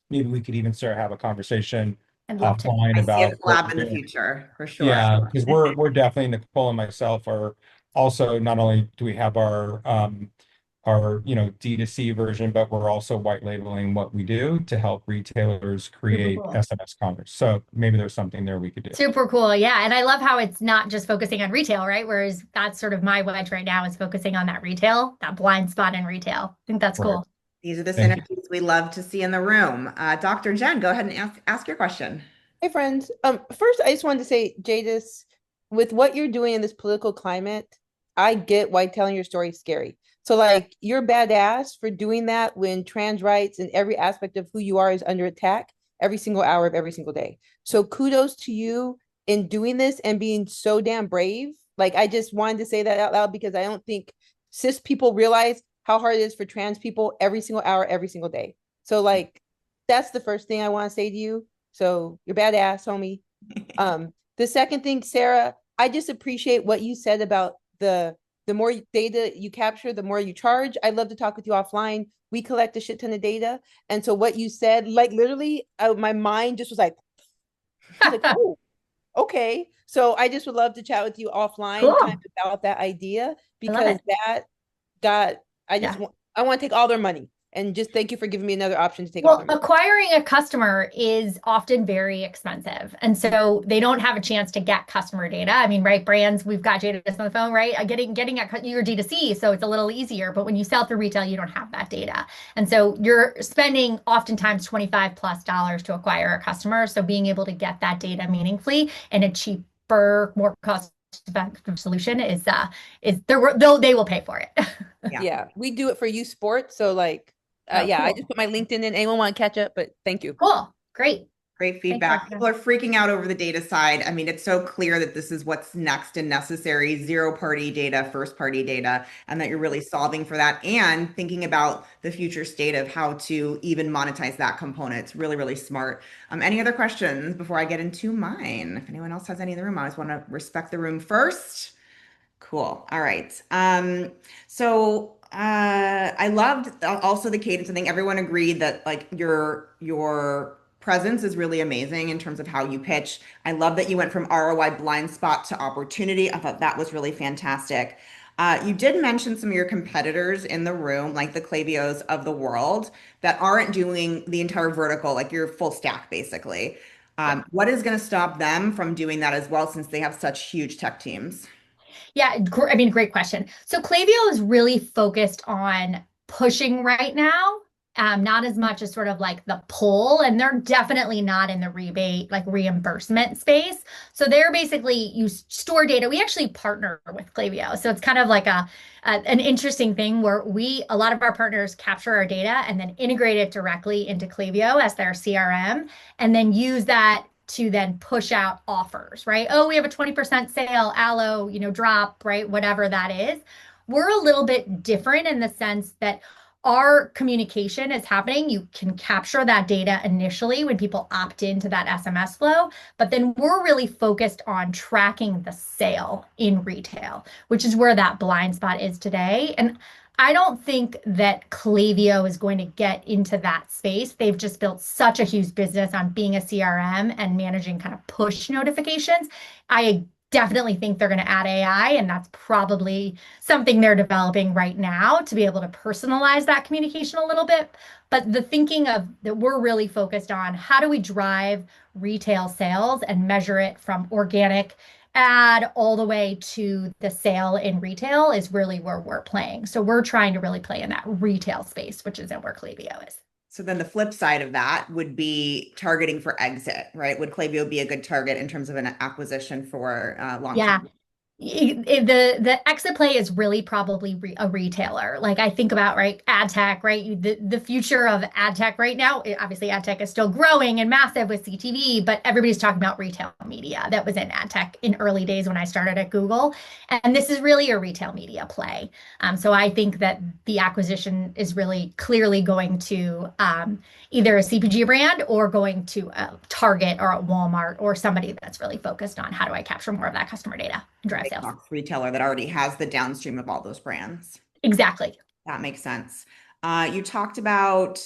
maybe we could even start to have a conversation offline about I see a collab in the future for sure. Yeah, because we're definitely, Nicole and myself are also, not only do we have our D2C version, but we're also white labeling what we do to help retailers create SMS commerce. So maybe there's something there we could do. Super cool. Yeah. And I love how it's not just focusing on retail, right? Whereas that's sort of my wedge right now, is focusing on that retail, that blind spot in retail. I think that's cool. These are the synergies we love to see in the room. Dr. Jen, go ahead and ask your question. Hey, friends. First, I just wanted to say, Jadis, with what you're doing in this political climate, I get why telling your story is scary. So you're badass for doing that when trans rights and every aspect of who you are is under attack every single hour of every single day. So kudos to you in doing this and being so damn brave. I just wanted to say that out loud, because I don't think cis people realize how hard it is for trans people every single hour, every single day. So that's the first thing I want to say to you. So you're badass, homie. The second thing, Sarah, I just appreciate what you said about the more data you capture, the more you charge. I'd love to talk with you offline. We collect a shit ton of data. And so what you said, like literally, my mind just was like, I was like, oh, okay. So I just would love to chat with you offline kind Cool. of about that idea I love because it. that got, Yeah. I want to take all their money. And just thank you for giving me another option to take all Well, their money. acquiring a customer is often very expensive. And so they don't have a chance to get customer data. I mean, right, brands, we've got Jada just on the phone, right? Getting at your D2C, so it's a little easier. But when you sell through retail, you don't have that data. And so you're spending oftentimes $25+ to acquire a customer. So being able to get that data meaningfully in a cheaper, more cost-effective solution is they will pay for it. Yeah, we do it for youth sports. So like, Oh, yeah, I cool. just put my LinkedIn in. Anyone want to catch up? But thank you. Cool. Great. Great Thanks, feedback. Jessica. People are freaking out over the data side. I mean, it's so clear that this is what's next and necessary, zero-party data, first-party data, and that you're really solving for that and thinking about the future state of how to even monetize that component. It's really, really smart. Any other questions before I get into mine? If anyone else has any in the room, I always want to respect the room first. Cool. All right. I loved also the cadence. I think everyone agreed that like your presence is really amazing in terms of how you pitch. I love that you went from ROI blind spot to opportunity. I thought that was really fantastic. You did mention some of your competitors in the room, like the Klaviyo's of the world, that aren't doing the entire vertical, like your full stack, basically. What is going to stop them from doing that as well, since they have such huge tech teams? Yeah, I mean, great question. So Klaviyo is really focused on pushing right now, not as much as sort of like the pull, and they're definitely not in the rebate, like reimbursement space. So they're basically you store data. We actually partner with Klaviyo, so it's kind of like an interesting thing where a lot of our partners capture our data and then integrate it directly into Klaviyo as their CRM, and then use that to then push out offers, right? Oh, we have a 20% sale, aloe, drop, right? Whatever that is. We're a little bit different in the sense that our communication is happening. You can capture that data initially when people opt into that SMS flow, but then we're really focused on tracking the sale in retail, which is where that blind spot is today. And I don't think that Klaviyo is going to get into that space. They've just built such a huge business on being a CRM and managing kind of push notifications. I definitely think they're going to add AI, and that's probably something they're developing right now to be able to personalize that communication a little bit. But the thinking of that we're really focused on how do we drive retail sales and measure it from organic ad all the way to the sale in retail is really where we're playing. So we're trying to really play in that retail space, which isn't where Klaviyo is. So then the flip side of that would be targeting for exit, right? Would Klaviyo be a good target in terms of an acquisition for long Yeah, term? the exit play is really probably a retailer. Like I think about right ad tech, right? The future of ad tech right now, obviously ad tech is still growing and massive with CTV, but everybody's talking about retail media. That was in ad tech in early days when I started at Google, and this is really a retail media play. So I think that the acquisition is really clearly going to either a CPG brand or going to a Target or a Walmart or somebody that's really focused on how do I capture more of that customer data and drive Big sales. box retailer that already has the downstream of all those brands. Exactly. That makes sense. You talked about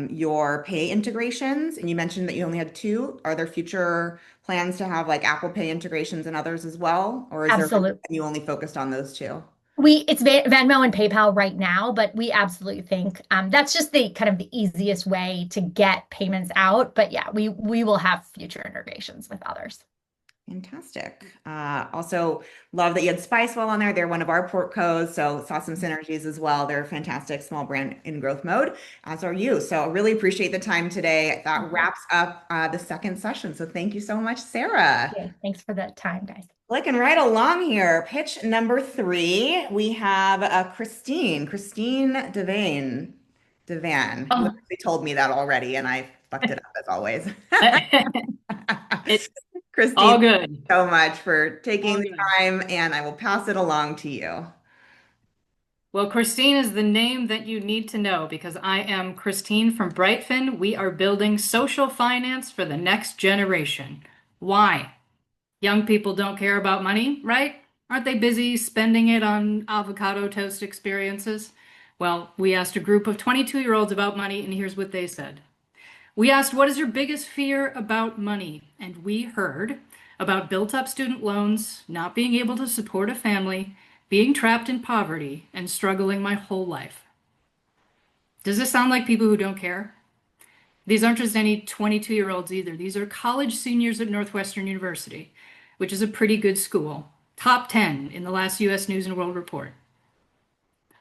your pay integrations, and you mentioned that you only had two. Are there future plans to have like Apple Pay integrations and others as well? Or is there Absolutely. you only focused on those two? It's Venmo and PayPal right now, but we absolutely think that's just the kind of the easiest way to get payments out. But yeah, we will have future integrations with others. Fantastic. Also love that you had Spicewell on there. They're one of our portcos, so saw some synergies as well. They're a fantastic small brand in growth mode, as are you. So I really appreciate the time today. That wraps up the second session. So thank you so much, Sarah. Yeah, thanks for the time, guys. Clicking right along here. Pitch number 3. We have Christine Devan. Devan. You Oh, actually told me that already, and I fucked it up as always. it's Christine, all thank good. you so much for taking All the good. time, and I will pass it along to you. Well, Christine is the name that you need to know because I am Christine from Brightfin. We are building social finance for the next generation. Why? Young people don't care about money, right? Aren't they busy spending it on avocado toast experiences? Well, we asked a group of 22-year-olds about money, and here's what they said. We asked, what is your biggest fear about money? And we heard about built-up student loans, not being able to support a family, being trapped in poverty, and struggling my whole life. Does this sound like people who don't care? These aren't just any 22-year-olds either. These are college seniors at Northwestern University, which is a pretty good school. Top 10 in the last US News and World Report.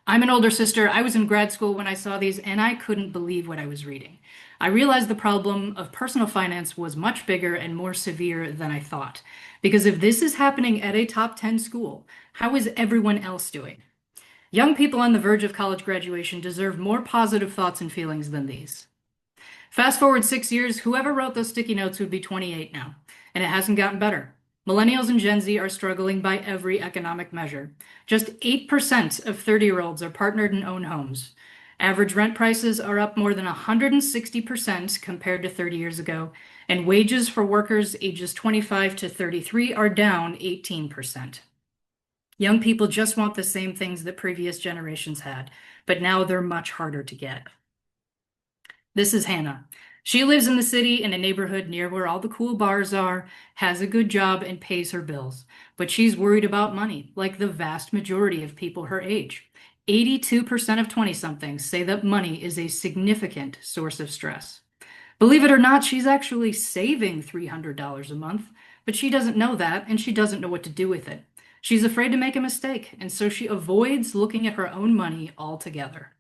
I'm an older sister. I was in grad school when I saw these, and I couldn't believe what I was reading. I realized the problem of personal finance was much bigger and more severe than I thought. Because if this is happening at a top 10 school, how is everyone else doing? Young people on the verge of college graduation deserve more positive thoughts and feelings than these. Fast forward 6 years, whoever wrote those sticky notes would be 28 now, and it hasn't gotten better. Millennials and Gen Z are struggling by every economic measure. Just 8% of 30-year-olds are partnered and own homes. Average rent prices are up more than 160% compared to 30 years ago, and wages for workers ages 25 to 33 are down 18%. Young people just want the same things that previous generations had, but now they're much harder to get. This is Hannah. She lives in the city in a neighborhood near where all the cool bars are, has a good job, and pays her bills. But she's worried about money, like the vast majority of people her age. 82% of 20-somethings say that money is a significant source of stress. Believe it or not, she's actually saving $300 a month, but she doesn't know that, and she doesn't know what to do with it. She's afraid to make a mistake, and so she avoids looking at her own money altogether.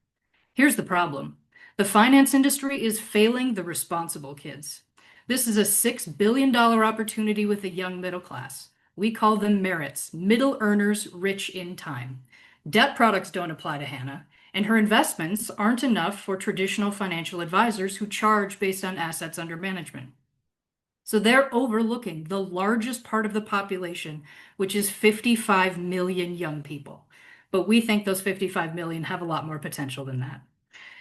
Here's the problem. The finance industry is failing the responsible kids. This is a $6 billion opportunity with the young middle class. We call them merits, middle earners rich in time. Debt products don't apply to Hannah, and her investments aren't enough for traditional financial advisors who charge based on assets under management. So they're overlooking the largest part of the population, which is 55 million young people. But we think those 55 million have a lot more potential than that.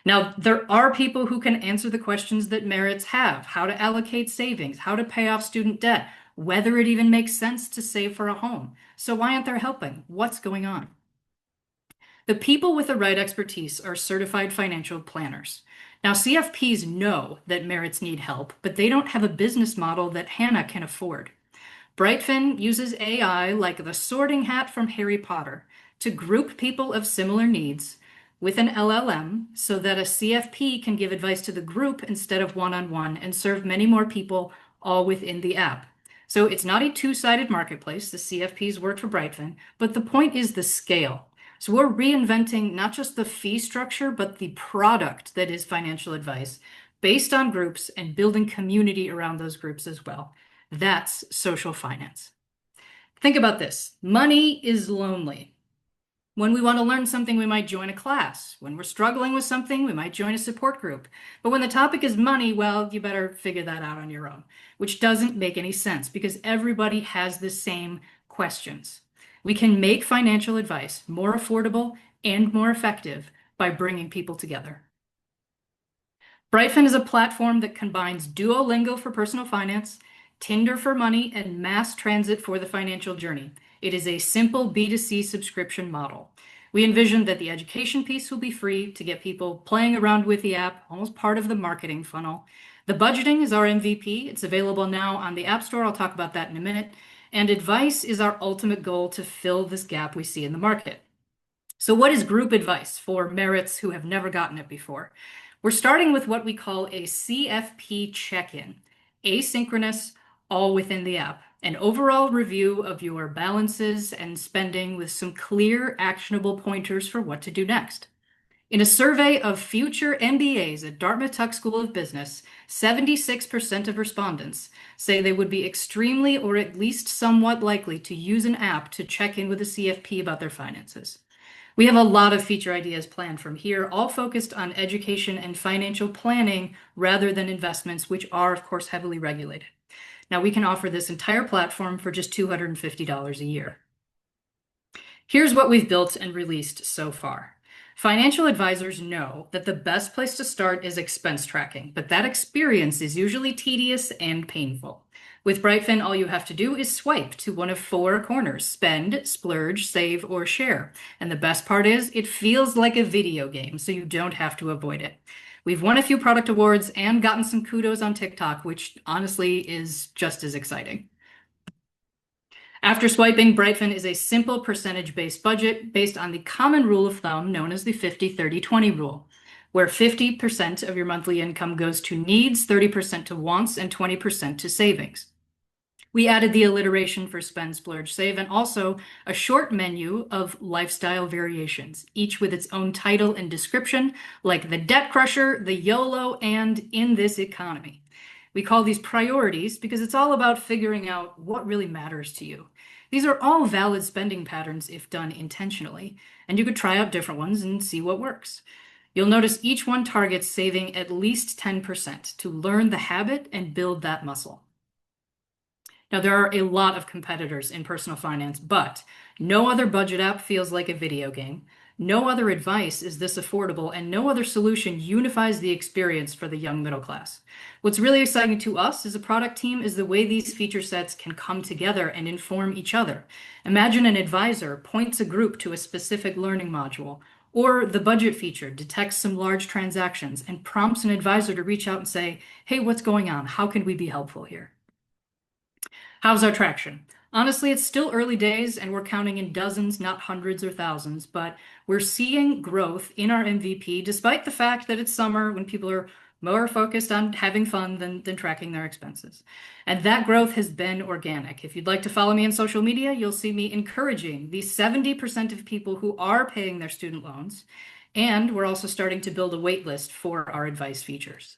Now, there are people who can answer the questions that merits have, how to allocate savings, how to pay off student debt, whether it even makes sense to save for a home. So why aren't they helping? What's going on? The people with the right expertise are certified financial planners. Now, CFPs know that merits need help, but they don't have a business model that Hannah can afford. Brightfin uses AI like the sorting hat from Harry Potter to group people of similar needs with an LLM so that a CFP can give advice to the group instead of one-on-one and serve many more people all within the app. So it's not a two-sided marketplace. The CFPs work for Brightfin, but the point is the scale. So we're reinventing not just the fee structure, but the product that is financial advice based on groups and building community around those groups as well. That's social finance. Think about this. Money is lonely. When we want to learn something, we might join a class. When we're struggling with something, we might join a support group. But when the topic is money, well, you better figure that out on your own, which doesn't make any sense because everybody has the same questions. We can make financial advice more affordable and more effective by bringing people together. Brightfin is a platform that combines Duolingo for personal finance, Tinder for money, and mass transit for the financial journey. It is a simple B2C subscription model. We envision that the education piece will be free to get people playing around with the app, almost part of the marketing funnel. The budgeting is our MVP. It's available now on the App Store. I'll talk about that in a minute. And advice is our ultimate goal to fill this gap we see in the market. So what is group advice for merits who have never gotten it before? We're starting with what we call a CFP check-in, asynchronous, all within the app. An overall review of your balances and spending with some clear, actionable pointers for what to do next. In a survey of future MBAs at Dartmouth Tuck School of Business, 76% of respondents say they would be extremely or at least somewhat likely to use an app to check in with a CFP about their finances. We have a lot of feature ideas planned from here, all focused on education and financial planning rather than investments, which are, of course, heavily regulated. Now, we can offer this entire platform for just $250 a year. Here's what we've built and released so far. Financial advisors know that the best place to start is expense tracking, but that experience is usually tedious and painful. With Brightfin, all you have to do is swipe to one of four corners: spend, splurge, save, or share. And the best part is, it feels like a video game, so you don't have to avoid it. We've won a few product awards and gotten some kudos on TikTok, which honestly is just as exciting. After swiping, Brightfin is a simple percentage-based budget based on the common rule of thumb known as the 50-30-20 rule, where 50% of your monthly income goes to needs, 30% to wants, and 20% to savings. We added the alliteration for spend, splurge, save, and also a short menu of lifestyle variations, each with its own title and description, like the debt crusher, the YOLO, and in this economy. We call these priorities because it's all about figuring out what really matters to you. These are all valid spending patterns if done intentionally, and you could try out different ones and see what works. You'll notice each one targets saving at least 10% to learn the habit and build that muscle. Now, there are a lot of competitors in personal finance, but no other budget app feels like a video game. No other advice is this affordable, and no other solution unifies the experience for the young middle class. What's really exciting to us as a product team is the way these feature sets can come together and inform each other. Imagine an advisor points a group to a specific learning module, or the budget feature detects some large transactions and prompts an advisor to reach out and say, "Hey, what's going on? How can we be helpful here?" How's our traction? Honestly, it's still early days and we're counting in dozens, not hundreds or thousands, but we're seeing growth in our MVP despite the fact that it's summer when people are more focused on having fun than tracking their expenses. And that growth has been organic. If you'd like to follow me on social media, you'll see me encouraging the 70% of people who are paying their student loans. And we're also starting to build a wait list for our advice features.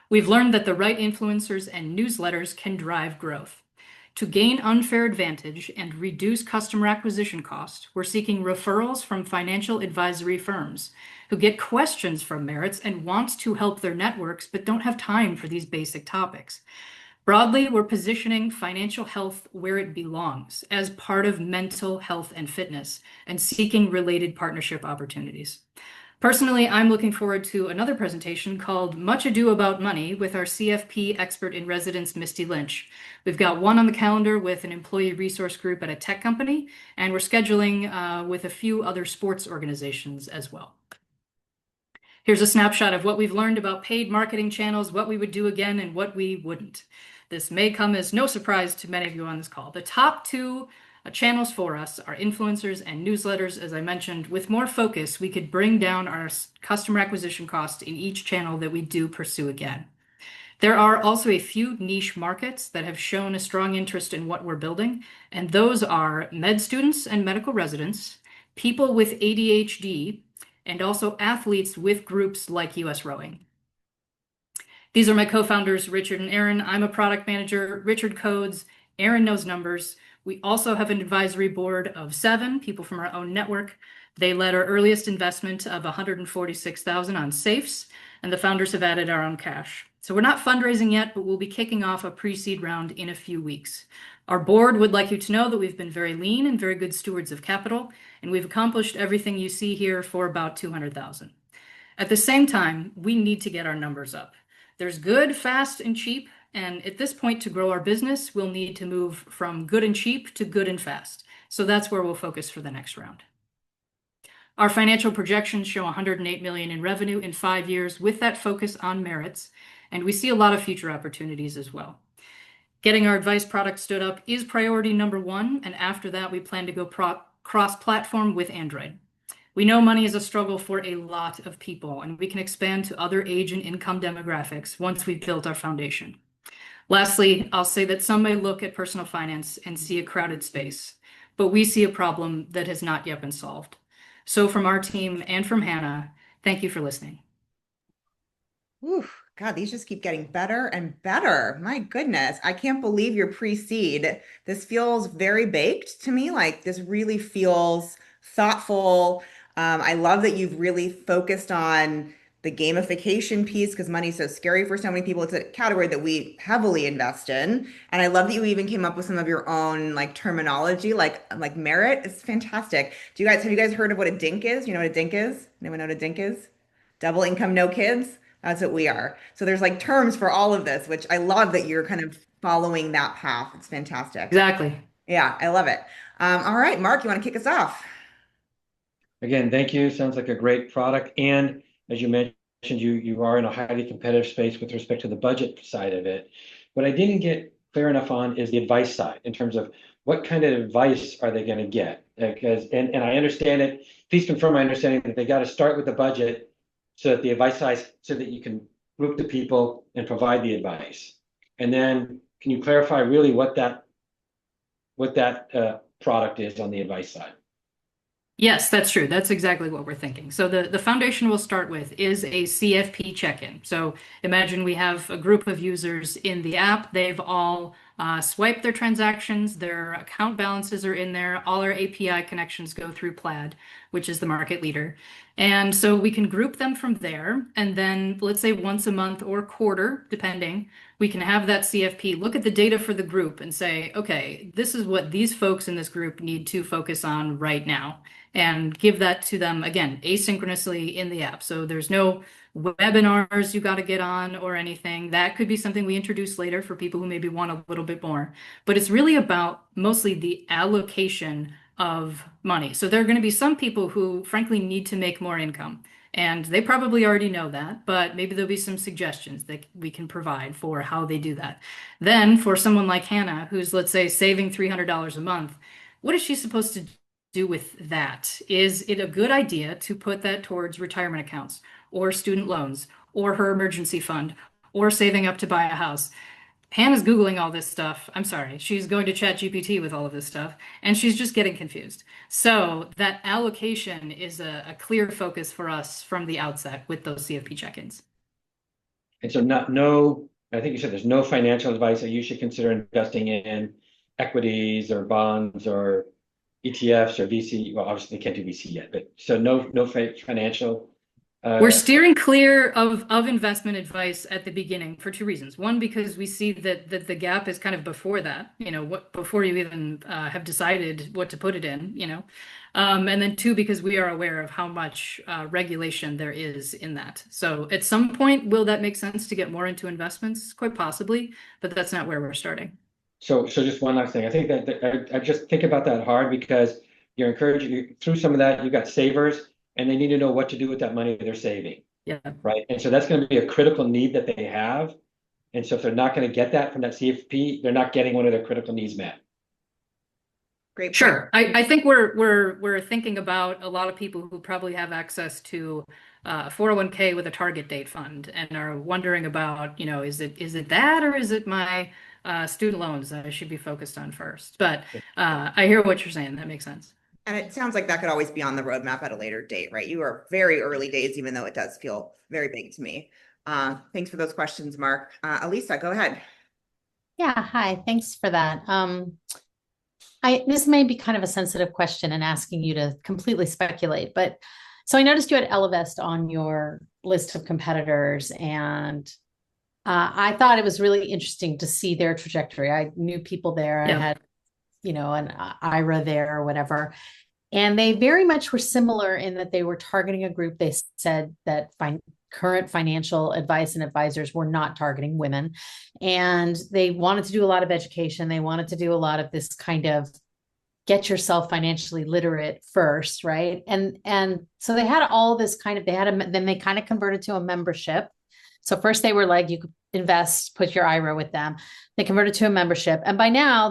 We've learned that the right influencers and newsletters can drive growth. To gain unfair advantage and reduce customer acquisition cost, we're seeking referrals from financial advisory firms who get questions from Merits and want to help their networks but don't have time for these basic topics. Broadly, we're positioning financial health where it belongs as part of mental health and fitness and seeking related partnership opportunities. Personally, I'm looking forward to another presentation called Much Ado About Money with our CFP expert in residence, Misty Lynch. We've got one on the calendar with an employee resource group at a tech company, and we're scheduling with a few other sports organizations as well. Here's a snapshot of what we've learned about paid marketing channels, what we would do again, and what we wouldn't. This may come as no surprise to many of you on this call. The top two channels for us are influencers and newsletters. As I mentioned, with more focus, we could bring down our customer acquisition cost in each channel that we do pursue again. There are also a few niche markets that have shown a strong interest in what we're building, and those are med students and medical residents, people with ADHD, and also athletes with groups like US Rowing. These are my co-founders, Richard and Aaron. I'm a product manager. Richard codes, Aaron knows numbers. We also have an advisory board of 7 people from our own network. They led our earliest investment of $146,000 on safes, and the founders have added our own cash. So we're not fundraising yet, but we'll be kicking off a pre-seed round in a few weeks. Our board would like you to know that we've been very lean and very good stewards of capital, and we've accomplished everything you see here for about $200,000. At the same time, we need to get our numbers up. There's good, fast, and cheap. And at this point, to grow our business, we'll need to move from good and cheap to good and fast. So that's where we'll focus for the next round. Our financial projections show $108 million in revenue in 5 years with that focus on merits. And we see a lot of future opportunities as well. Getting our advice product stood up is priority number 1. And after that, we plan to go cross-platform with Android. We know money is a struggle for a lot of people, and we can expand to other age and income demographics once we've built our foundation. Lastly, I'll say that some may look at personal finance and see a crowded space, but we see a problem that has not yet been solved. So from our team and from Hannah, thank you for listening. Oof, God, these just keep getting better and better. My goodness, I can't believe you're pre-seed. This feels very baked to me. Like this really feels thoughtful. I love that you've really focused on the gamification piece because money's so scary for so many people. It's a category that we heavily invest in. And I love that you even came up with some of your own like terminology, like merit. It's fantastic. Have you guys heard of what a DINK is? You know what a DINK is? Anyone know what a DINK is? Double income, no kids. That's what we are. So there's like terms for all of this, which I love that you're kind of following that path. It's fantastic. Exactly. Yeah, I love it. All right, Mark, you want to kick us off? Again, thank you. Sounds like a great product. And as you mentioned, you are in a highly competitive space with respect to the budget side of it. What I didn't get clear enough on is the advice side in terms of what kind of advice are they going to get? Because and I understand it. Please confirm my understanding that they got to start with the budget so that the advice side so that you can group the people and provide the advice. And then can you clarify really what that product is on the advice side? Yes, that's true. That's exactly what we're thinking. So the foundation we'll start with is a CFP check-in. So imagine we have a group of users in the app. They've all swiped their transactions. Their account balances are in there. All our API connections go through Plaid, which is the market leader. And so we can group them from there. And then let's say once a month or quarter, depending, we can have that CFP look at the data for the group and say, okay, this is what these folks in this group need to focus on right now, and give that to them again asynchronously in the app. So there's no webinars you got to get on or anything. That could be something we introduce later for people who maybe want a little bit more. But it's really about mostly the allocation of money. So there are going to be some people who frankly need to make more income. And they probably already know that, but maybe there'll be some suggestions that we can provide for how they do that. Then for someone like Hannah, who's, let's say, saving $300 a month, what is she supposed to do with that? Is it a good idea to put that towards retirement accounts or student loans or her emergency fund or saving up to buy a house? Hannah's Googling all this stuff. I'm sorry. She's going to ChatGPT with all of this stuff, and she's just getting confused. So that allocation is a clear focus for us from the outset with those CFP check-ins. And so I think you said there's no financial advice that you should consider investing in equities or bonds or ETFs or VC. Well, obviously they can't do VC yet, but so no financial. We're steering clear of investment advice at the beginning for two reasons. One, because we see that the gap is kind of before that, before you even have decided what to put it in, and then two, because we are aware of how much regulation there is in that. So at some point, will that make sense to get more into investments? Quite possibly, but that's not where we're starting. So just one last thing. I think that I just think about that hard because you're encouraging through some of that, you've got savers and they need to know what to do with that money they're saving. Yeah. Right. And so that's going to be a critical need that they have. And so if they're not going to get that from that CFP, they're not getting one of their critical needs met. Great. Sure. I think we're thinking about a lot of people who probably have access to 401k with a target date fund and are wondering about, is it that or is it my student loans that I should be focused on first? But I hear what you're saying. That makes sense. And it sounds like that could always be on the roadmap at a later date, right? You are very early days, even though it does feel very big to me. Thanks for those questions, Mark. Elisa, go ahead. Yeah, hi. Thanks for that. This may be kind of a sensitive question and asking you to completely speculate, but so I noticed you had Ellevest on your list of competitors, and I thought it was really interesting to see their trajectory. I knew people there. Yeah. I had, an IRA there or whatever. And they very much were similar in that they were targeting a group. They said that current financial advice and advisors were not targeting women. And they wanted to do a lot of education. They wanted to do a lot of this kind of get yourself financially literate first, right? And so they had all this then they kind of converted to a membership. So first they were like, you could invest, put your IRA with them. They converted to a membership. And by now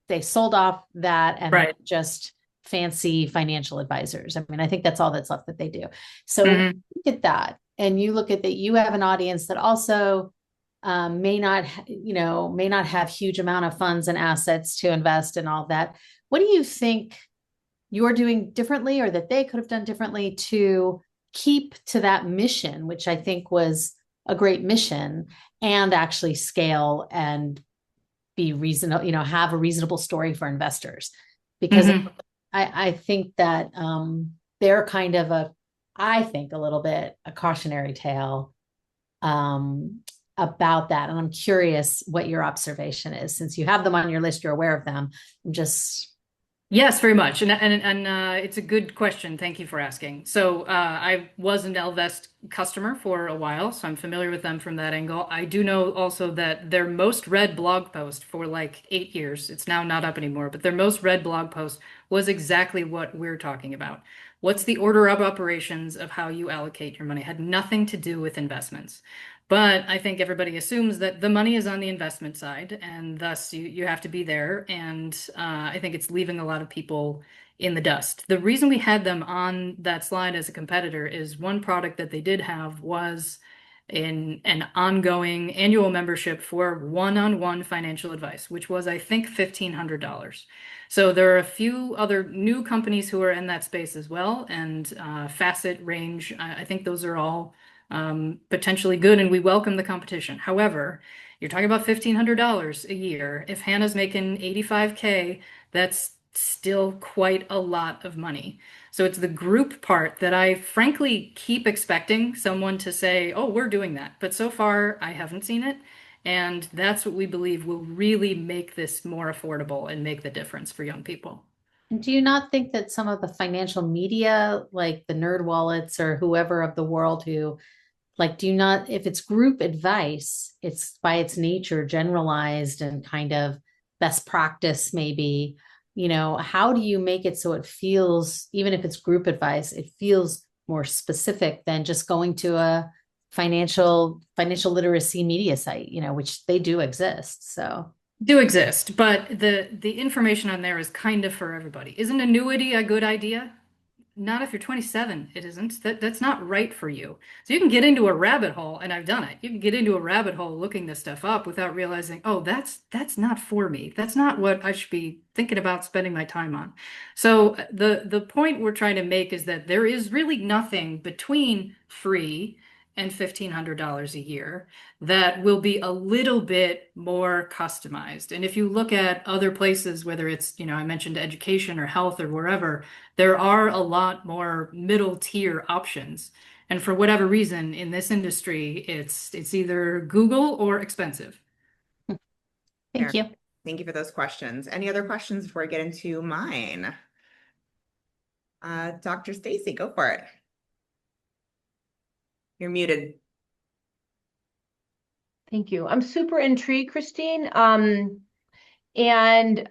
they sold off that and right. just fancy financial advisors. I mean, I think that's all that's left that they do. So look at that. And you look at that, you have an audience that also may not have huge amount of funds and assets to invest and all that. What do you think you're doing differently or that they could have done differently to keep to that mission, which I think was a great mission, and actually scale and be reasonable, have a reasonable story for investors? Because I think that they're kind of a little bit a cautionary tale about that. And I'm curious what your observation is. Since you have them on your list, you're aware of them. I'm just Yes, very much. And it's a good question. Thank you for asking. So I was an Ellevest customer for a while, so I'm familiar with them from that angle. I do know also that their most read blog post for like 8 years, it's now not up anymore, but their most read blog post was exactly what we're talking about. What's the order of operations of how you allocate your money? It had nothing to do with investments. But I think everybody assumes that the money is on the investment side, and thus you have to be there. And I think it's leaving a lot of people in the dust. The reason we had them on that slide as a competitor is one product that they did have was in an ongoing annual membership for one-on-one financial advice, which was, I think, $1,500. So there are a few other new companies who are in that space as well, and Facet, Range, I think those are all potentially good, and we welcome the competition. However, you're talking about $1,500 a year. If Hannah's making 85K, that's still quite a lot of money. So it's the group part that I frankly keep expecting someone to say, oh, we're doing that. But so far, I haven't seen it. And that's what we believe will really make this more affordable and make the difference for young people. Do you not think that some of the financial media, like the nerd wallets or whoever of the world who like, do you not, if it's group advice, it's by its nature generalized and kind of best practice, maybe, how do you make it so it feels, even if it's group advice, it feels more specific than just going to a financial literacy media site, which they do exist. So do exist, but the information on there is kind of for everybody. Isn't annuity a good idea? Not if you're 27, it isn't. That's not right for you. So you can get into a rabbit hole, and I've done it. You can get into a rabbit hole looking this stuff up without realizing, oh, that's not for me. That's not what I should be thinking about spending my time on. So the point we're trying to make is that there is really nothing between free and $1,500 a year that will be a little bit more customized. And if you look at other places, whether it's, I mentioned education or health or wherever, there are a lot more middle tier options. And for whatever reason, in this industry, it's either Google or expensive. thank you. Thank you for those questions. Any other questions before I get into mine? Dr. Stacy, go for it. You're muted. Thank you. I'm super intrigued, Christine. And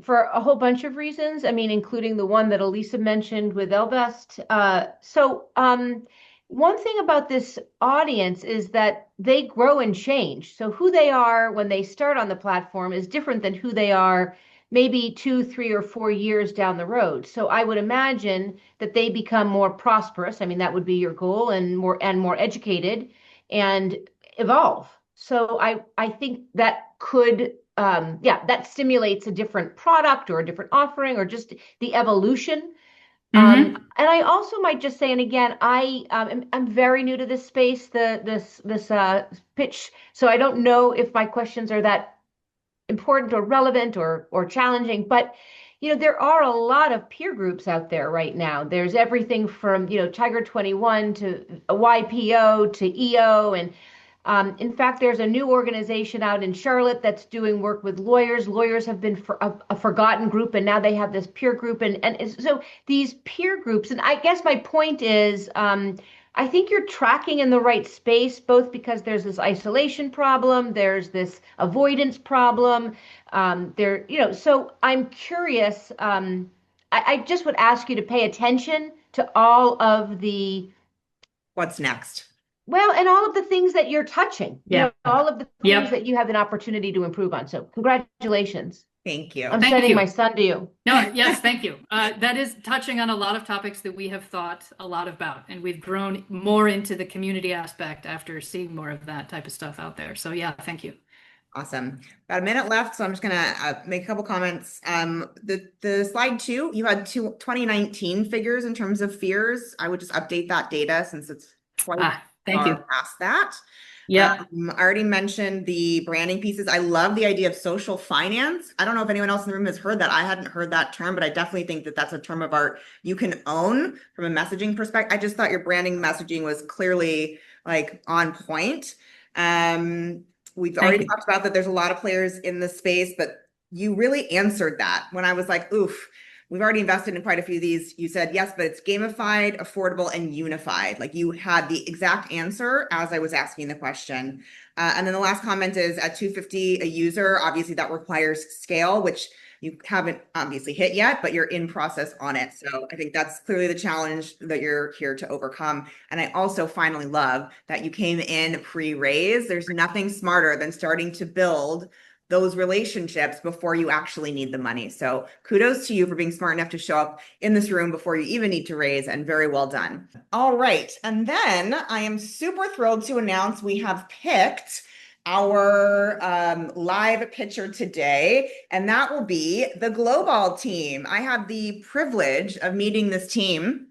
for a whole bunch of reasons, including the one that Elisa mentioned with Ellevest. One thing about this audience is that they grow and change. So who they are when they start on the platform is different than who they are maybe 2, 3, or 4 years down the road. So I would imagine that they become more prosperous. That would be your goal, and more educated and evolve. So I think that could that stimulates a different product or a different offering or just the evolution. And I also might just say, and again, I'm very new to this space, this pitch, so I don't know if my questions are that important or relevant or challenging, but there are a lot of peer groups out there right now. There's everything from Tiger 21 to YPO to EO, and in fact, there's a new organization out in Charlotte that's doing work with lawyers. Lawyers have been a forgotten group, and now they have this peer group. And so these peer groups, and I guess my point is, I think you're tracking in the right space, both because there's this isolation problem, there's this avoidance problem. So I'm curious. I just would ask you to pay attention to all of the what's next. Well, and all of the things that you're touching, all of the things that you have an opportunity to improve on. So congratulations. Thank you. I'm sending my son to you. No, yes, thank you. That is touching on a lot of topics that we have thought a lot about, and we've grown more into the community aspect after seeing more of that type of stuff out there. So yeah, thank you. Awesome. About a minute left, so I'm just gonna make a couple comments. The slide 2, you had 2019 figures in terms of fears. I would just update that data since it's quite thank you. Past that. Yeah. I already mentioned the branding pieces. I love the idea of social finance. I don't know if anyone else in the room has heard that. I hadn't heard that term, but I definitely think that that's a term of art you can own from a messaging perspective. I just thought your branding messaging was clearly like on point. We've already talked about that there's a lot of players in this space, but you really answered that when I was like, oof, we've already invested in quite a few of these. You said, yes, but it's gamified, affordable, and unified. Like you had the exact answer as I was asking the question. And then the last comment is at 250 a user, obviously that requires scale, which you haven't obviously hit yet, but you're in process on it. So I think that's clearly the challenge that you're here to overcome. And I also finally love that you came in pre-raise. There's nothing smarter than starting to build those relationships before you actually need the money. So kudos to you for being smart enough to show up in this room before you even need to raise, and very well done. All right. And then I am super thrilled to announce we have picked our live pitcher today, and that will be the Global team. I have the privilege of meeting this team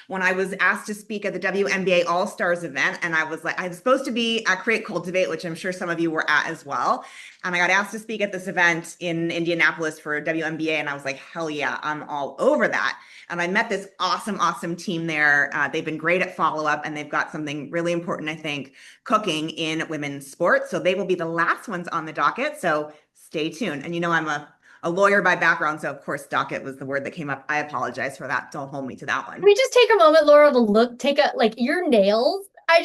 when I was asked to speak at the WNBA All-Stars event. And I was like, I was supposed to be at Create Cultivate, which I'm sure some of you were at as well. And I got asked to speak at this event in Indianapolis for WNBA. And I was like, hell yeah, I'm all over that. And I met this awesome team there. They've been great at follow-up, and they've got something really important, I think, cooking in women's sports. So they will be the last ones on the docket. So stay tuned. And you know, I'm a lawyer by background, so of course docket was the word that came up. I apologize for that. Don't hold me to that one. Can we just take a moment, Laura, to look, like your nails? I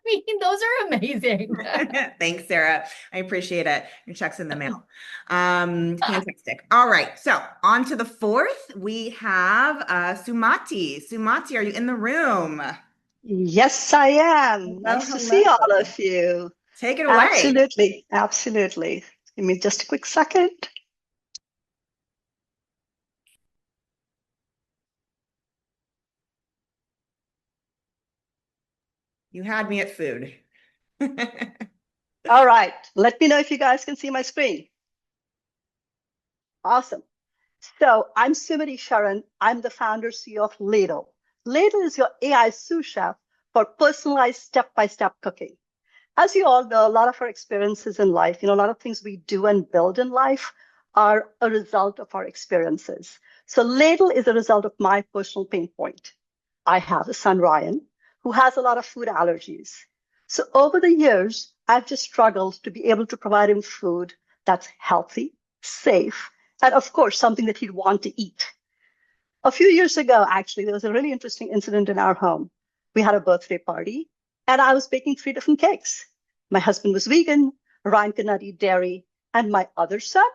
mean, those are amazing. Thanks, Sarah. I appreciate it. Your check's in the mail. Fantastic. All right. So on to the fourth. We have Sumati. Sumati, are you in the room? Yes, I am. Nice to see all of you. Take it away. Absolutely. Absolutely. Give me just a quick second. You had me at food. All right. Let me know if you guys can see my screen. Awesome. So I'm Sumati Sharan. I'm the founder CEO of Ladle. Ladle is your AI sous chef for personalized step-by-step cooking. As you all know, a lot of our experiences in life, a lot of things we do and build in life are a result of our experiences. So Ladle is a result of my personal pain point. I have a son, Ryan, who has a lot of food allergies. So over the years, I've just struggled to be able to provide him food that's healthy, safe, and of course, something that he'd want to eat. A few years ago, actually, there was a really interesting incident in our home. We had a birthday party, and I was baking 3 different cakes. My husband was vegan, Ryan could not eat dairy, and my other son,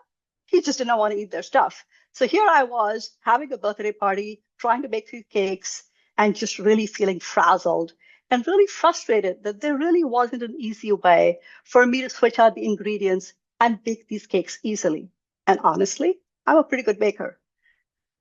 he just didn't want to eat their stuff. So here I was having a birthday party, trying to bake 3 cakes, and just really feeling frazzled and really frustrated that there really wasn't an easy way for me to switch out the ingredients and bake these cakes easily. And honestly, I'm a pretty good baker.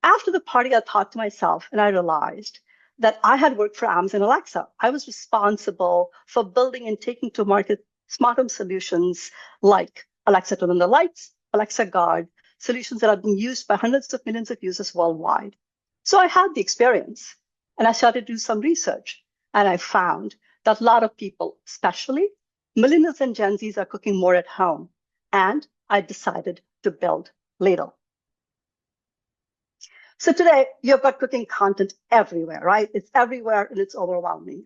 After the party, I thought to myself, and I realized that I had worked for Amazon Alexa. I was responsible for building and taking to market smart home solutions like Alexa Turn on the Lights, Alexa Guard, solutions that are being used by hundreds of millions of users worldwide. So I had the experience, and I started to do some research, and I found that a lot of people, especially millennials and Gen Zs, are cooking more at home, and I decided to build Ladle. So today, you've got cooking content everywhere, right? It's everywhere and it's overwhelming.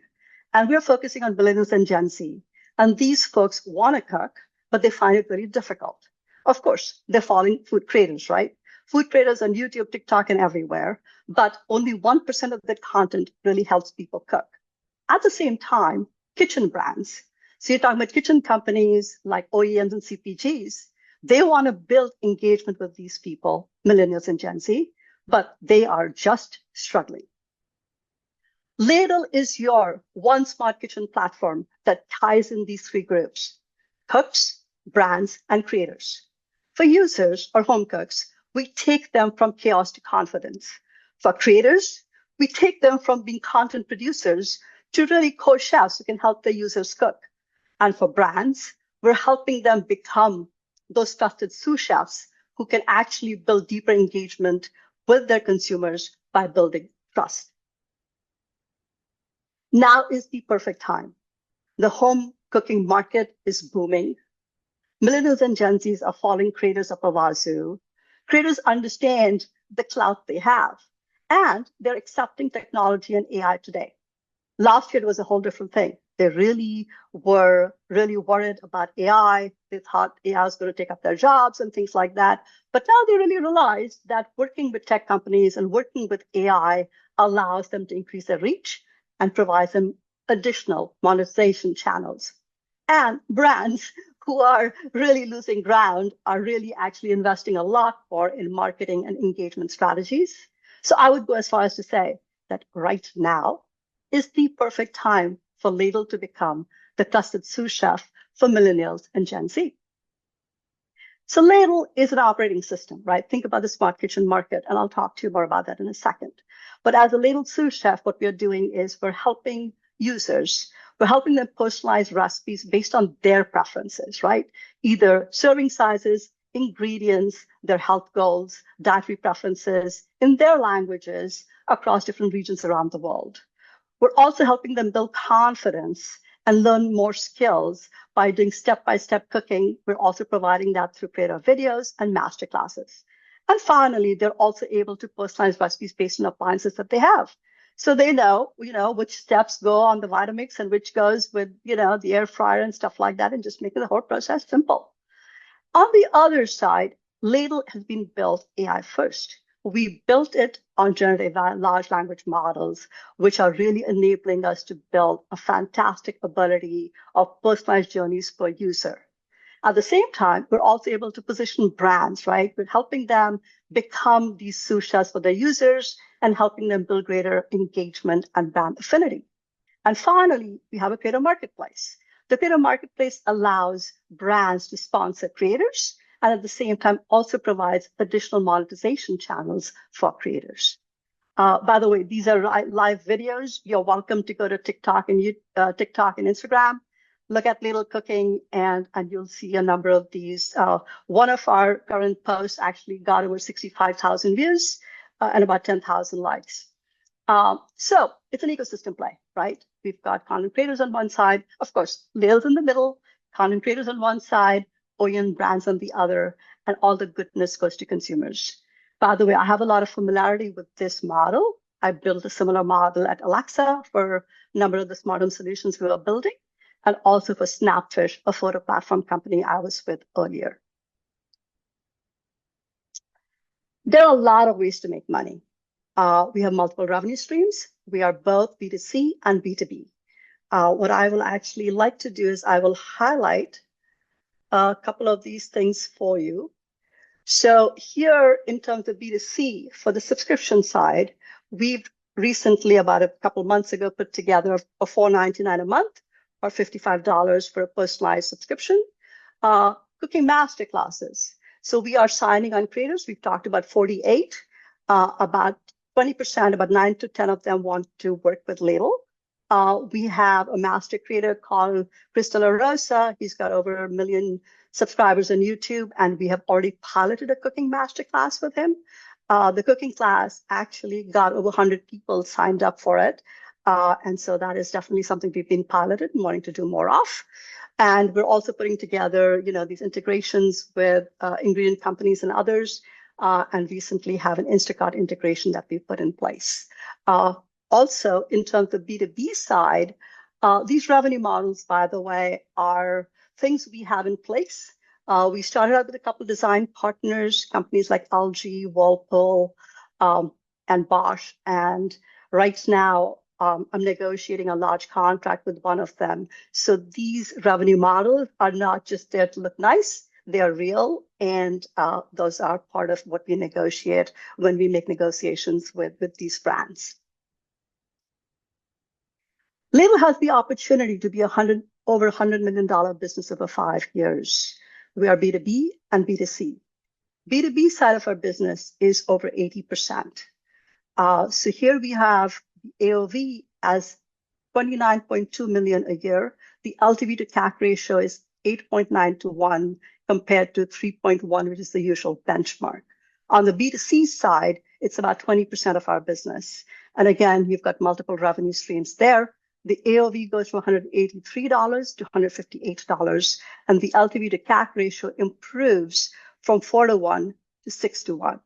And we're focusing on millennials and Gen Z. And these folks want to cook, but they find it very difficult. Of course, they're following food creators, right? Food creators on YouTube, TikTok, and everywhere, but only 1% of that content really helps people cook. At the same time, kitchen brands. So you're talking about kitchen companies like OEMs and CPGs. They want to build engagement with these people, millennials and Gen Z, but they are just struggling. Ladle is your one smart kitchen platform that ties in these 3 groups: cooks, brands, and creators. For users or home cooks, we take them from chaos to confidence. For creators, we take them from being content producers to really core chefs who can help their users cook. And for brands, we're helping them become those trusted sous chefs who can actually build deeper engagement with their consumers by building trust. Now is the perfect time. The home cooking market is booming. Millennials and Gen Zs are following creators up a wazoo. Creators understand the clout they have, and they're accepting technology and AI today. Last year, it was a whole different thing. They really were really worried about AI. They thought AI was going to take up their jobs and things like that. But now they really realized that working with tech companies and working with AI allows them to increase their reach and provides them additional monetization channels. And brands who are really losing ground are really actually investing a lot more in marketing and engagement strategies. So I would go as far as to say that right now is the perfect time for Ladle to become the trusted sous chef for millennials and Gen Z. So Ladle is an operating system, right? Think about the smart kitchen market, and I'll talk to you more about that in a second. But as a Ladle sous chef, what we're doing is we're helping users. We're helping them personalize recipes based on their preferences, right? Either serving sizes, ingredients, their health goals, dietary preferences in their languages across different regions around the world. We're also helping them build confidence and learn more skills by doing step-by-step cooking. We're also providing that through creative videos and masterclasses. And finally, they're also able to personalize recipes based on appliances that they have. So they know, which steps go on the Vitamix and which goes with, the air fryer and stuff like that, and just making the whole process simple. On the other side, Ladle has been built AI first. We built it on generative large language models, which are really enabling us to build a fantastic ability of personalized journeys per user. At the same time, we're also able to position brands, right? We're helping them become these sous chefs for their users and helping them build greater engagement and brand affinity. And finally, we have a creator marketplace. The creator marketplace allows brands to sponsor creators and at the same time also provides additional monetization channels for creators. By the way, these are live videos. You're welcome to go to TikTok and Instagram. Look at Ladle Cooking, and you'll see a number of these. One of our current posts actually got over 65,000 views and about 10,000 likes. So it's an ecosystem play, right? We've got content creators on one side, of course, Ladle's in the middle, content creators on one side, OEM brands on the other, and all the goodness goes to consumers. By the way, I have a lot of familiarity with this model. I built a similar model at Alexa for a number of the smart home solutions we were building, and also for Snapfish, a photo platform company I was with earlier. There are a lot of ways to make money. We have multiple revenue streams. We are both B2C and B2B. What I will actually like to do is I will highlight a couple of these things for you. So here in terms of B2C, for the subscription side, we've recently, about a couple of months ago, put together a $4.99 a month or $55 for a personalized subscription, cooking masterclasses. So we are signing on creators. We've talked about 48, about 20%, about 9 to 10 of them want to work with Ladle. We have a master creator called Crystal Rosa. He's got over 1 million subscribers on YouTube, and we have already piloted a cooking masterclass with him. The cooking class actually got over 100 people signed up for it. And so that is definitely something we've been piloted and wanting to do more of. And we're also putting together, these integrations with ingredient companies and others, and recently have an Instacart integration that we put in place. Also, in terms of B2B side, these revenue models, by the way, are things we have in place. We started out with a couple of design partners, companies like LG, Whirlpool, and Bosch. And right now, I'm negotiating a large contract with one of them. So these revenue models are not just there to look nice, they are real. And those are part of what we negotiate when we make negotiations with these brands. Ladle has the opportunity to be over $100 million business over 5 years. We are B2B and B2C. B2B side of our business is over 80%. So here we have AOV as 29.2 million a year. The LTV to CAC ratio is 8.9 to 1 compared to 3.1, which is the usual benchmark. On the B2C side, it's about 20% of our business. And again, you've got multiple revenue streams there. The AOV goes from $183 to $158, and the LTV to CAC ratio improves from 4 to 1 to 6 to 1.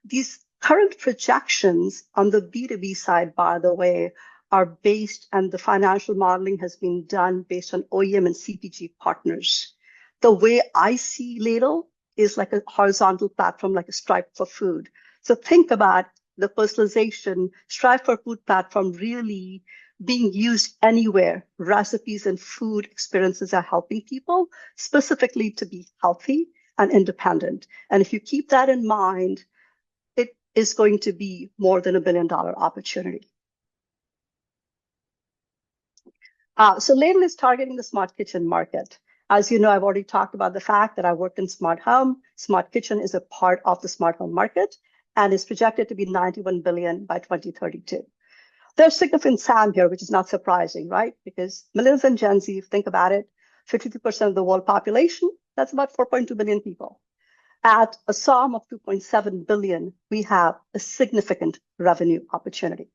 These current projections on the B2B side, by the way, are based, and the financial modeling has been done based on OEM and CPG partners. The way I see Ladle is like a horizontal platform, like a Stripe for food. So think about the personalization, Stripe for food platform really being used anywhere. Recipes and food experiences are helping people specifically to be healthy and independent. And if you keep that in mind, it is going to be more than $1 billion opportunity. So Ladle is targeting the smart kitchen market. As you know, I've already talked about the fact that I work in smart home. Smart kitchen is a part of the smart home market and is projected to be 91 billion by 2032. There's significant SAM here, which is not surprising, right? Because millennials and Gen Z, if you think about it, 52% of the world population, that's about 4.2 billion people. At a SOM of 2.7 billion, we have a significant revenue opportunity.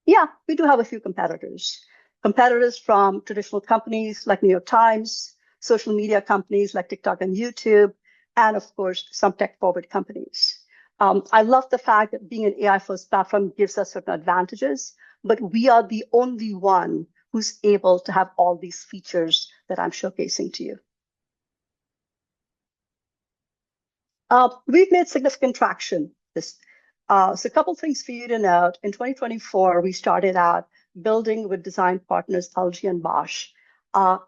Yeah, we do have a few competitors. Competitors from traditional companies like New York Times, social media companies like TikTok and YouTube, and of course, some tech-forward companies. I love the fact that being an AI-first platform gives us certain advantages, but we are the only one who's able to have all these features that I'm showcasing to you. We've made significant traction. So a couple things for you to note. In 2024, we started out building with design partners LG and Bosch.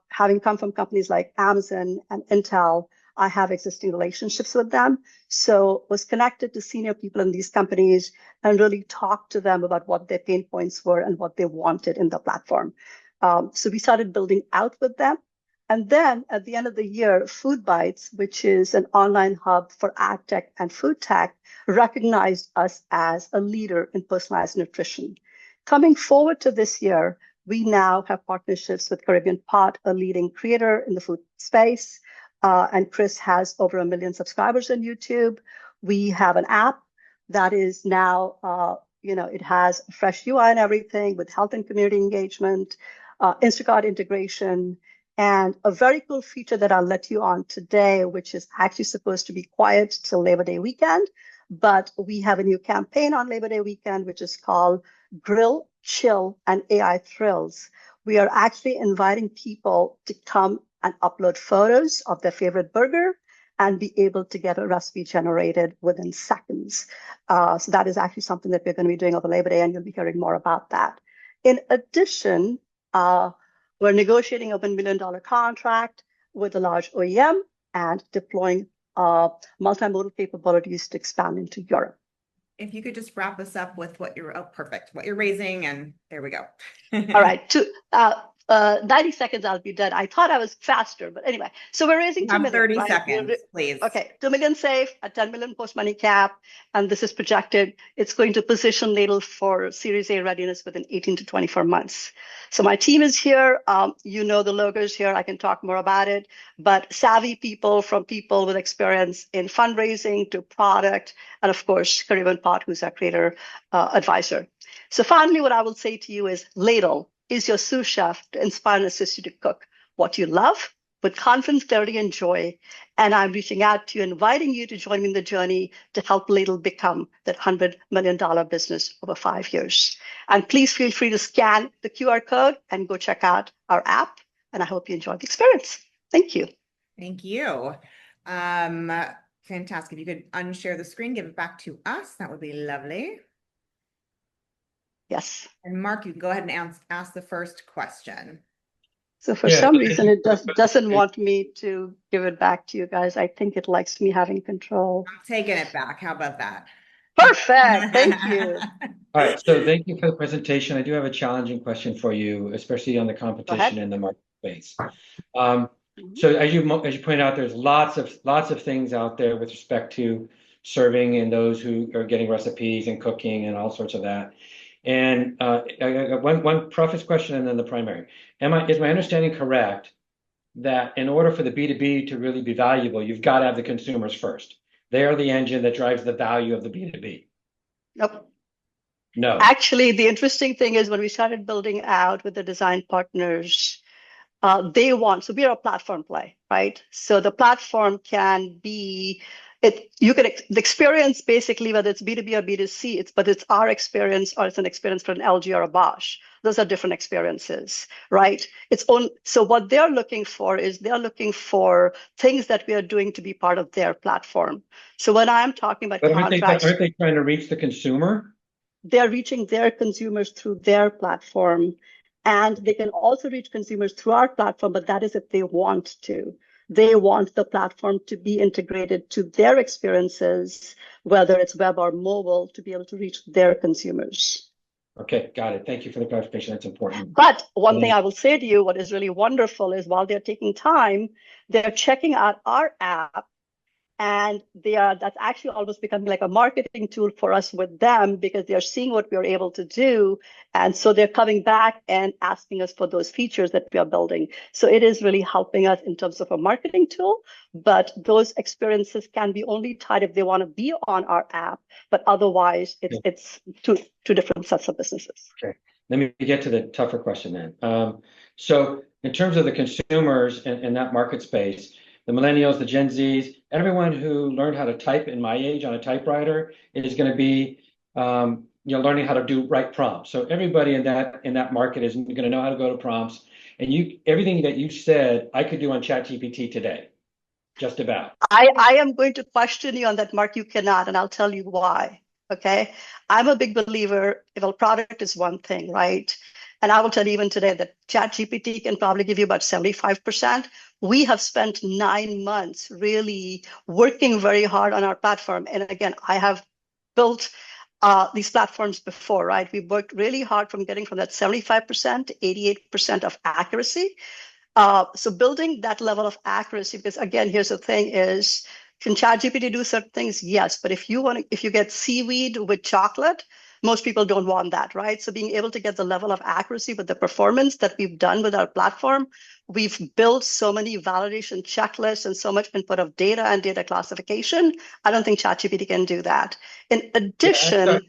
Having come from companies like Amazon and Intel, I have existing relationships with them. So was connected to senior people in these companies and really talked to them about what their pain points were and what they wanted in the platform. So we started building out with them. And then at the end of the year, Food Bites, which is an online hub for ad tech and food tech, recognized us as a leader in personalized nutrition. Coming forward to this year, we now have partnerships with Caribbean Pot, a leading creator in the food space. And Chris has over 1 million subscribers on YouTube. We have an app that is now, it has a fresh UI and everything with health and community engagement, Instacart integration, and a very cool feature that I'll let you on today, which is actually supposed to be quiet till Labor Day weekend. But we have a new campaign on Labor Day weekend, which is called Grill, Chill, and AI Thrills. We are actually inviting people to come and upload photos of their favorite burger and be able to get a recipe generated within seconds. So that is actually something that we're going to be doing over Labor Day, and you'll be hearing more about that. In addition, we're negotiating a $1 million contract with a large OEM and deploying multimodal capabilities to expand into Europe. If you could just wrap us up with what you're raising, and there we go. All right, 90 seconds, I'll be done. I thought I was faster, but anyway. So we're raising 2 million. 30 seconds, please. Okay, 2 million safe, a 10 million post-money cap, and this is projected. It's going to position Ladle for Series A readiness within 18 to 24 months. So my team is here. You know the logos here. I can talk more about it, but savvy people, from people with experience in fundraising to product, and of course, Caribbean Pot, who's our creator advisor. So finally, what I will say to you is Ladle is your sous chef to inspire and assist you to cook what you love with confidence, clarity, and joy. And I'm reaching out to you, inviting you to join me in the journey to help Ladle become that $100 million business over 5 years. And please feel free to scan the QR code and go check out our app. And I hope you enjoyed the experience. Thank you. Thank you. Fantastic. If you could unshare the screen, give it back to us, that would be lovely. Yes. And Mark, you can go ahead and ask the first question. So for some reason, it doesn't want me to give it back to you guys. I think it likes me having control. I'm taking it back. How about that? Perfect. Thank you. All right. So thank you for the presentation. I do have a challenging question for you, especially on the competition in the marketplace. So as you pointed out, there's lots of things out there with respect to serving and those who are getting recipes and cooking and all sorts of that. And I got one preface question and then the primary. Is my understanding correct that in order for the B2B to really be valuable, you've got to have the consumers first? They are the engine that drives the value of the B2B. Nope. No. Actually, the interesting thing is when we started building out with the design partners, so we are a platform play, right? So the platform can be, The experience basically, whether it's B2B or B2C, but it's our experience or it's an experience for an LG or a Bosch. Those are different experiences, right? So what they're looking for is they're looking for things that we are doing to be part of their platform. So when I'm talking about But contracts, aren't they trying to reach the consumer? they're reaching their consumers through their platform, and they can also reach consumers through our platform, but that is if they want to. They want the platform to be integrated to their experiences, whether it's web or mobile, to be able to reach their consumers. Okay, got it. Thank you for the clarification. That's important. But one thing I will say to you, what is really wonderful is while they're taking time, they're checking out our app, and that's actually almost becoming like a marketing tool for us with them, because they're seeing what we're able to do. And so they're coming back and asking us for those features that we are building. So it is really helping us in terms of a marketing tool, but those experiences can be only tied if they want to be on our app. But otherwise, it's two different sets of businesses. Okay, let me get to the tougher question then. So in terms of the consumers in that market space, the millennials, the Gen Zs, everyone who learned how to type in my age on a typewriter is going to be learning how to write prompts. So everybody in that market is going to know how to go to prompts. And everything that you said, I could do on ChatGPT today, just about. I am going to question you on that, Mark. You cannot, and I'll tell you why. Okay, I'm a big believer. If a product is one thing, right? And I will tell you even today that ChatGPT can probably give you about 75%. We have spent 9 months really working very hard on our platform. And again, I have built these platforms before, right? We worked really hard from getting from that 75% to 88% of accuracy. So building that level of accuracy, because again, here's the thing is, can ChatGPT do certain things? Yes, but if you get seaweed with chocolate, most people don't want that, right? So being able to get the level of accuracy with the performance that we've done with our platform, we've built so many validation checklists and so much input of data and data classification. I don't think ChatGPT can do that. In addition,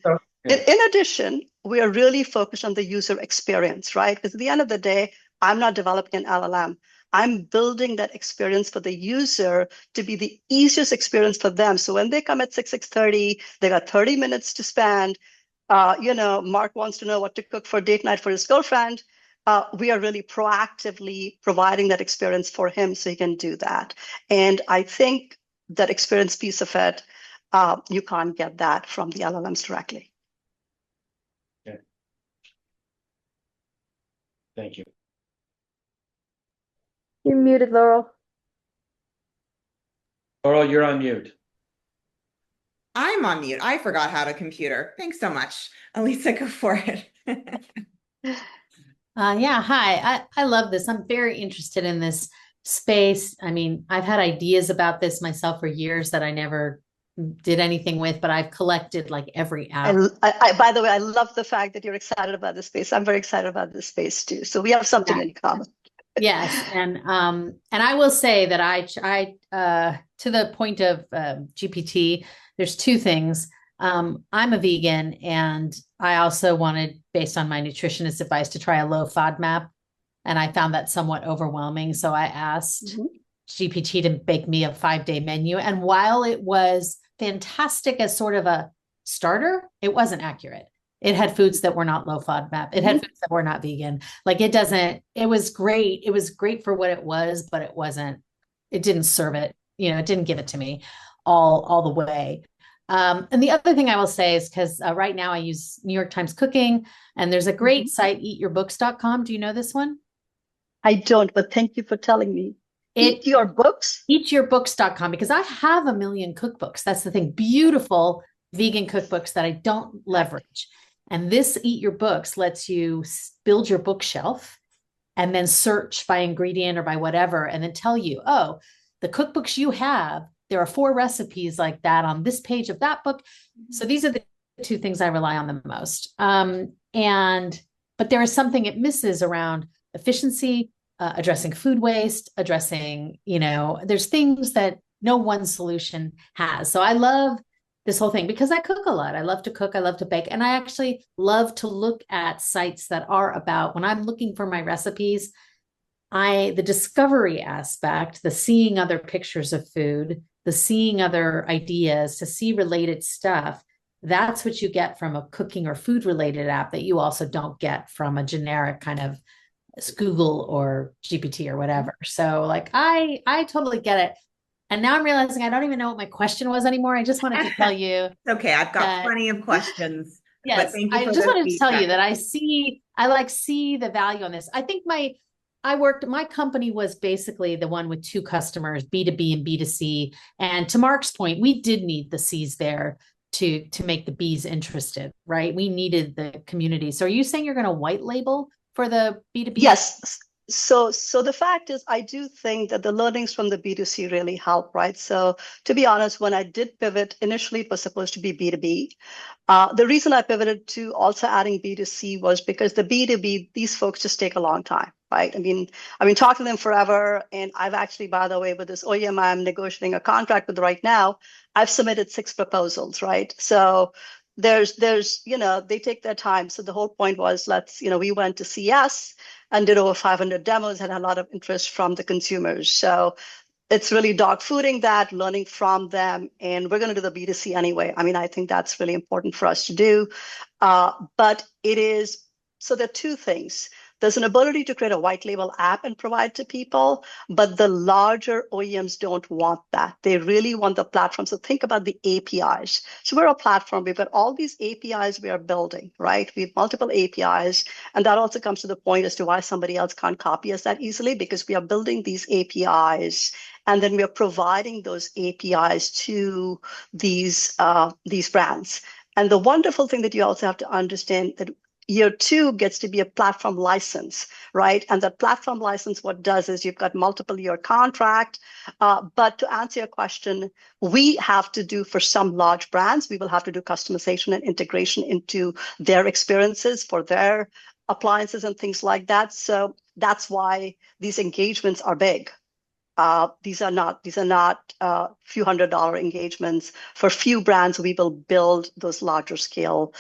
we are really focused on the user experience, right? Because at the end of the day, I'm not developing an LLM. I'm building that experience for the user to be the easiest experience for them. So when they come at 6:30, they got 30 minutes to spend. Mark wants to know what to cook for date night for his girlfriend. We are really proactively providing that experience for him so he can do that. And I think that experience piece of it, you can't get that from the LLMs directly. Okay. Thank you. You're muted, Laurel. Laurel, you're on mute. I'm on mute. I forgot how to computer. Thanks so much. Elisa, go for it. Yeah, hi. I love this. I'm very interested in this space. I mean, I've had ideas about this myself for years that I never did anything with, but I've collected like every app. By the way, I love the fact that you're excited about this space. I'm very excited about this space too. So we have something in common. Yes, and I will say that I to the point of GPT, there's two things. I'm a vegan, and I also wanted, based on my nutritionist advice, to try a low FODMAP, and I found that somewhat overwhelming. So I asked GPT to bake me a 5-day menu, and while it was fantastic as sort of a starter, it wasn't accurate. It had foods that were not low FODMAP. It had foods that were not vegan. Like it was great. It was great for what it was, but it didn't serve it. It didn't give it to me all the way. And the other thing I will say is because right now I use New York Times Cooking, and there's a great site, eatyourbooks.com. Do you know this one? I don't, but thank you for telling me. Eat Your Books? Eatyourbooks.com, because I have a million cookbooks. That's the thing. Beautiful vegan cookbooks that I don't leverage. And this Eat Your Books lets you build your bookshelf and then search by ingredient or by whatever, and then tell you, oh, the cookbooks you have, there are 4 recipes like that on this page of that book. So these are the 2 things I rely on the most. But there is something it misses around efficiency, addressing food waste, addressing, there's things that no one solution has. So I love this whole thing because I cook a lot. I love to cook. I love to bake. And I actually love to look at sites that are about, when I'm looking for my recipes, the discovery aspect, the seeing other pictures of food the seeing other ideas, to see related stuff. That's what you get from a cooking or food related app that you also don't get from a generic kind of Google or GPT or whatever. So like I totally get it. And now I'm realizing I don't even know what my question was anymore. I just wanted to tell you. It's okay. I've got that, plenty of questions, but yes, thank you I for just the wanted to tell feedback. you that I see the value on this. I think my company was basically the one with two customers, B2B and B2C. And to Mark's point, we did need the C's there to make the B's interested, right? We needed the community. So are you saying you're going to white label for the B2B? Yes. So the fact is, I do think that the learnings from the B2C really help, right? So to be honest, when I did pivot, initially it was supposed to be B2B. The reason I pivoted to also adding B2C was because the B2B, these folks just take a long time, right? I mean, I've been talking to them forever, and I've actually, by the way, with this OEM I'm negotiating a contract with right now, I've submitted 6 proposals, right? So there's they take their time. So the whole point was, we went to CS and did over 500 demos, had a lot of interest from the consumers. So it's really dog fooding that, learning from them, and we're going to do the B2C anyway. I mean, I think that's really important for us to do. But there are 2 things. There's an ability to create a white label app and provide to people, but the larger OEMs don't want that. They really want the platform. So think about the APIs. So we're a platform. We've got all these APIs we are building, right? We have multiple APIs. And that also comes to the point as to why somebody else can't copy us that easily, because we are building these APIs and then we are providing those APIs to these brands. And the wonderful thing that you also have to understand that year 2 gets to be a platform license, right? And that platform license, what does is you've got multiple year contract. But to answer your question, we have to do for some large brands, we will have to do customization and integration into their experiences for their appliances and things like that. So that's why these engagements are big. These are not few $100 engagements. For few brands, we will build those larger scale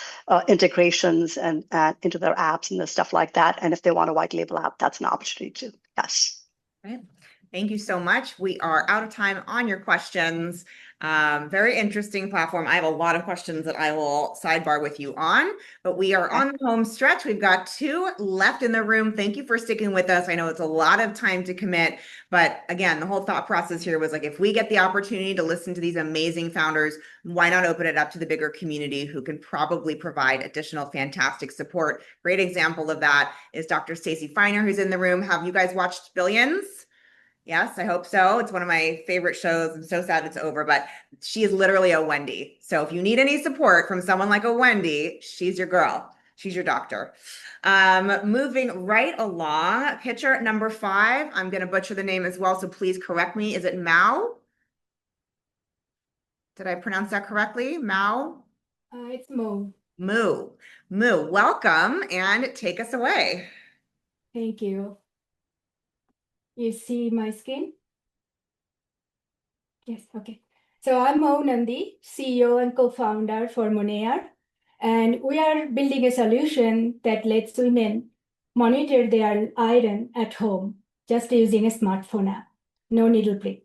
integrations and into their apps and the stuff like that. And if they want a white label app, that's an opportunity too. Yes. Right. Thank you so much. We are out of time on your questions. Very interesting platform. I have a lot of questions that I will sidebar with you on, but we are on the home stretch. We've got 2 left in the room. Thank you for sticking with us. I know it's a lot of time to commit, but again, the whole thought process here was like, if we get the opportunity to listen to these amazing founders, why not open it up to the bigger community who can probably provide additional fantastic support? Great example of that is Dr. Stacey Feiner, who's in the room. Have you guys watched Billions? Yes, I hope so. It's one of my favorite shows. I'm so sad it's over, but she is literally a Wendy. So if you need any support from someone like a Wendy, she's your girl. She's your doctor. Moving right along, picture number 5. I'm going to butcher the name as well, so please correct me. Is it Mao? Did I pronounce that correctly? Mao? It's Mo. Moo. Welcome and take us away. Thank you. You see my screen? Yes, okay. So I'm Mo Nandi, CEO and co-founder for Monear, and we are building a solution that lets women monitor their iron at home just using a smartphone app, no needle prick.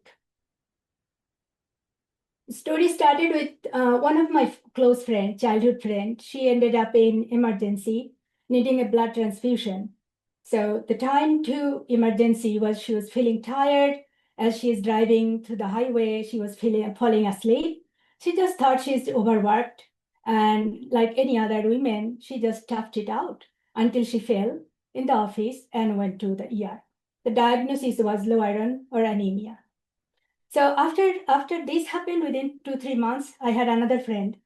The story started with one of my close friends, childhood friend. She ended up in emergency, needing a blood transfusion. So the time to emergency was she was feeling tired. As she is driving through the highway, she was falling asleep. She just thought she's overworked. And like any other women, she just toughed it out until she fell in the office and went to the ER. The diagnosis was low iron or anemia. So after this happened, within 2-3 months, I had another friend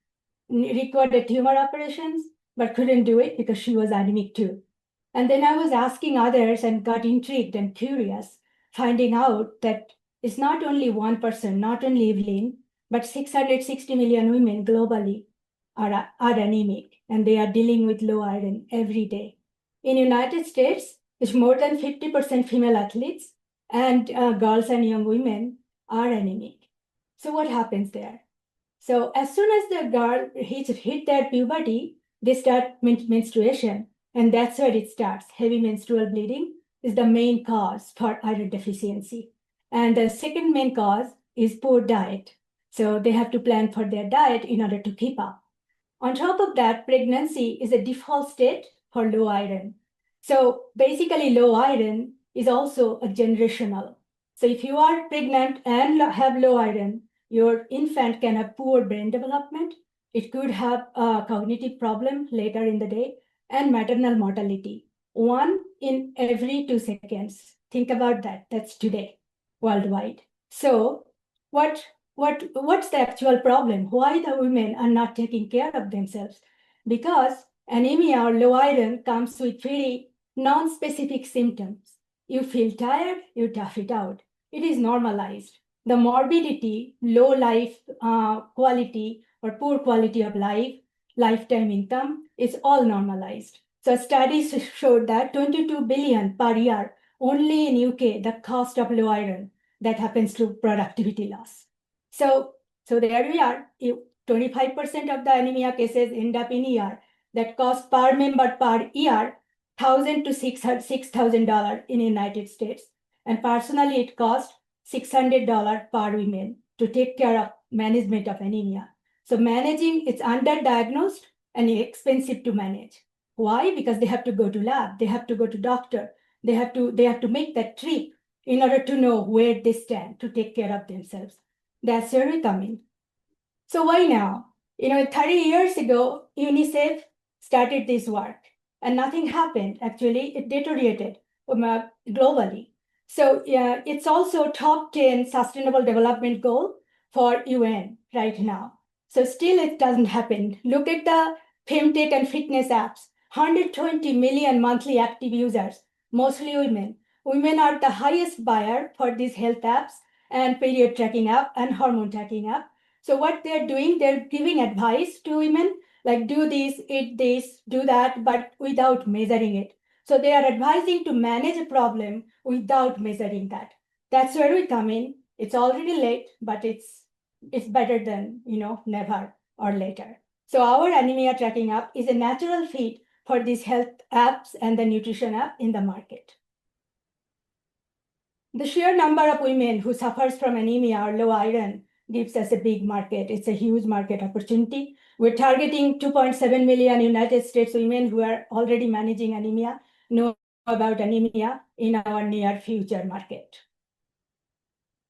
required a tumor operations, but couldn't do it because she was anemic too. And then I was asking others and got intrigued and curious, finding out that it's not only one person, not only Evelyn, but 660 million women globally are anemic, and they are dealing with low iron every day. In United States, it's more than 50% female athletes, and girls and young women are anemic. So what happens there? So as soon as the girl hit their puberty, they start menstruation, and that's where it starts. Heavy menstrual bleeding is the main cause for iron deficiency. And the second main cause is poor diet. So they have to plan for their diet in order to keep up. On top of that, pregnancy is a default state for low iron. So basically, low iron is also a generational. So if you are pregnant and have low iron, your infant can have poor brain development. It could have a cognitive problem later in the day, and maternal mortality. 1 in every 2 seconds. Think about that. That's today, worldwide. So what's the actual problem? Why the women are not taking care of themselves? Because anemia or low iron comes with very non-specific symptoms. You feel tired, you tough it out. It is normalized. The morbidity, low life quality or poor quality of life, lifetime income is all normalized. So studies showed that 22 billion per year only in UK, the cost of low iron that happens through productivity loss. So there we are. 25% of the anemia cases end up in ER. That cost per member per year $1,000 to $6,000 in the United States. And personally, it costs $600 per woman to take care of management of anemia. So managing, it's underdiagnosed and expensive to manage. Why? Because they have to go to lab, they have to go to doctor, they have to make that trip in order to know where they stand to take care of themselves. That's where we come in. So why now? 30 years ago, UNICEF started this work and nothing happened. Actually, it deteriorated globally. So it's also top 10 sustainable development goal for UN right now. So still it doesn't happen. Look at the fintech and fitness apps, 120 million monthly active users, mostly women. Women are the highest buyer for these health apps and period tracking app and hormone tracking app. So what they're doing, they're giving advice to women, like do this, eat this, do that, but without measuring it. So they are advising to manage a problem without measuring that. That's where we come in. It's already late, but it's better than, never or later. So our anemia tracking app is a natural fit for these health apps and the nutrition app in the market. The sheer number of women who suffers from anemia or low iron gives us a big market. It's a huge market opportunity. We're targeting 2.7 million United States women who are already managing anemia, know about anemia in our near future market.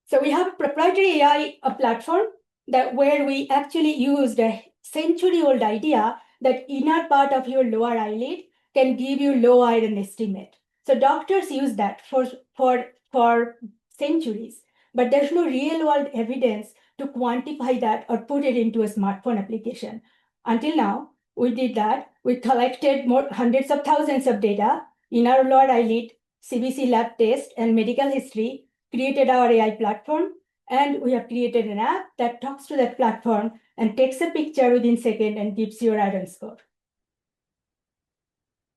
So we have a proprietary AI platform where we actually used a century-old idea that inner part of your lower eyelid can give you low iron estimate. So doctors use that for centuries, but there's no real-world evidence to quantify that or put it into a smartphone application. Until now, we did that. We collected hundreds of thousands of data in our lower eyelid, CBC lab test, and medical history, created our AI platform, and we have created an app that talks to that platform and takes a picture within a second and gives your iron score.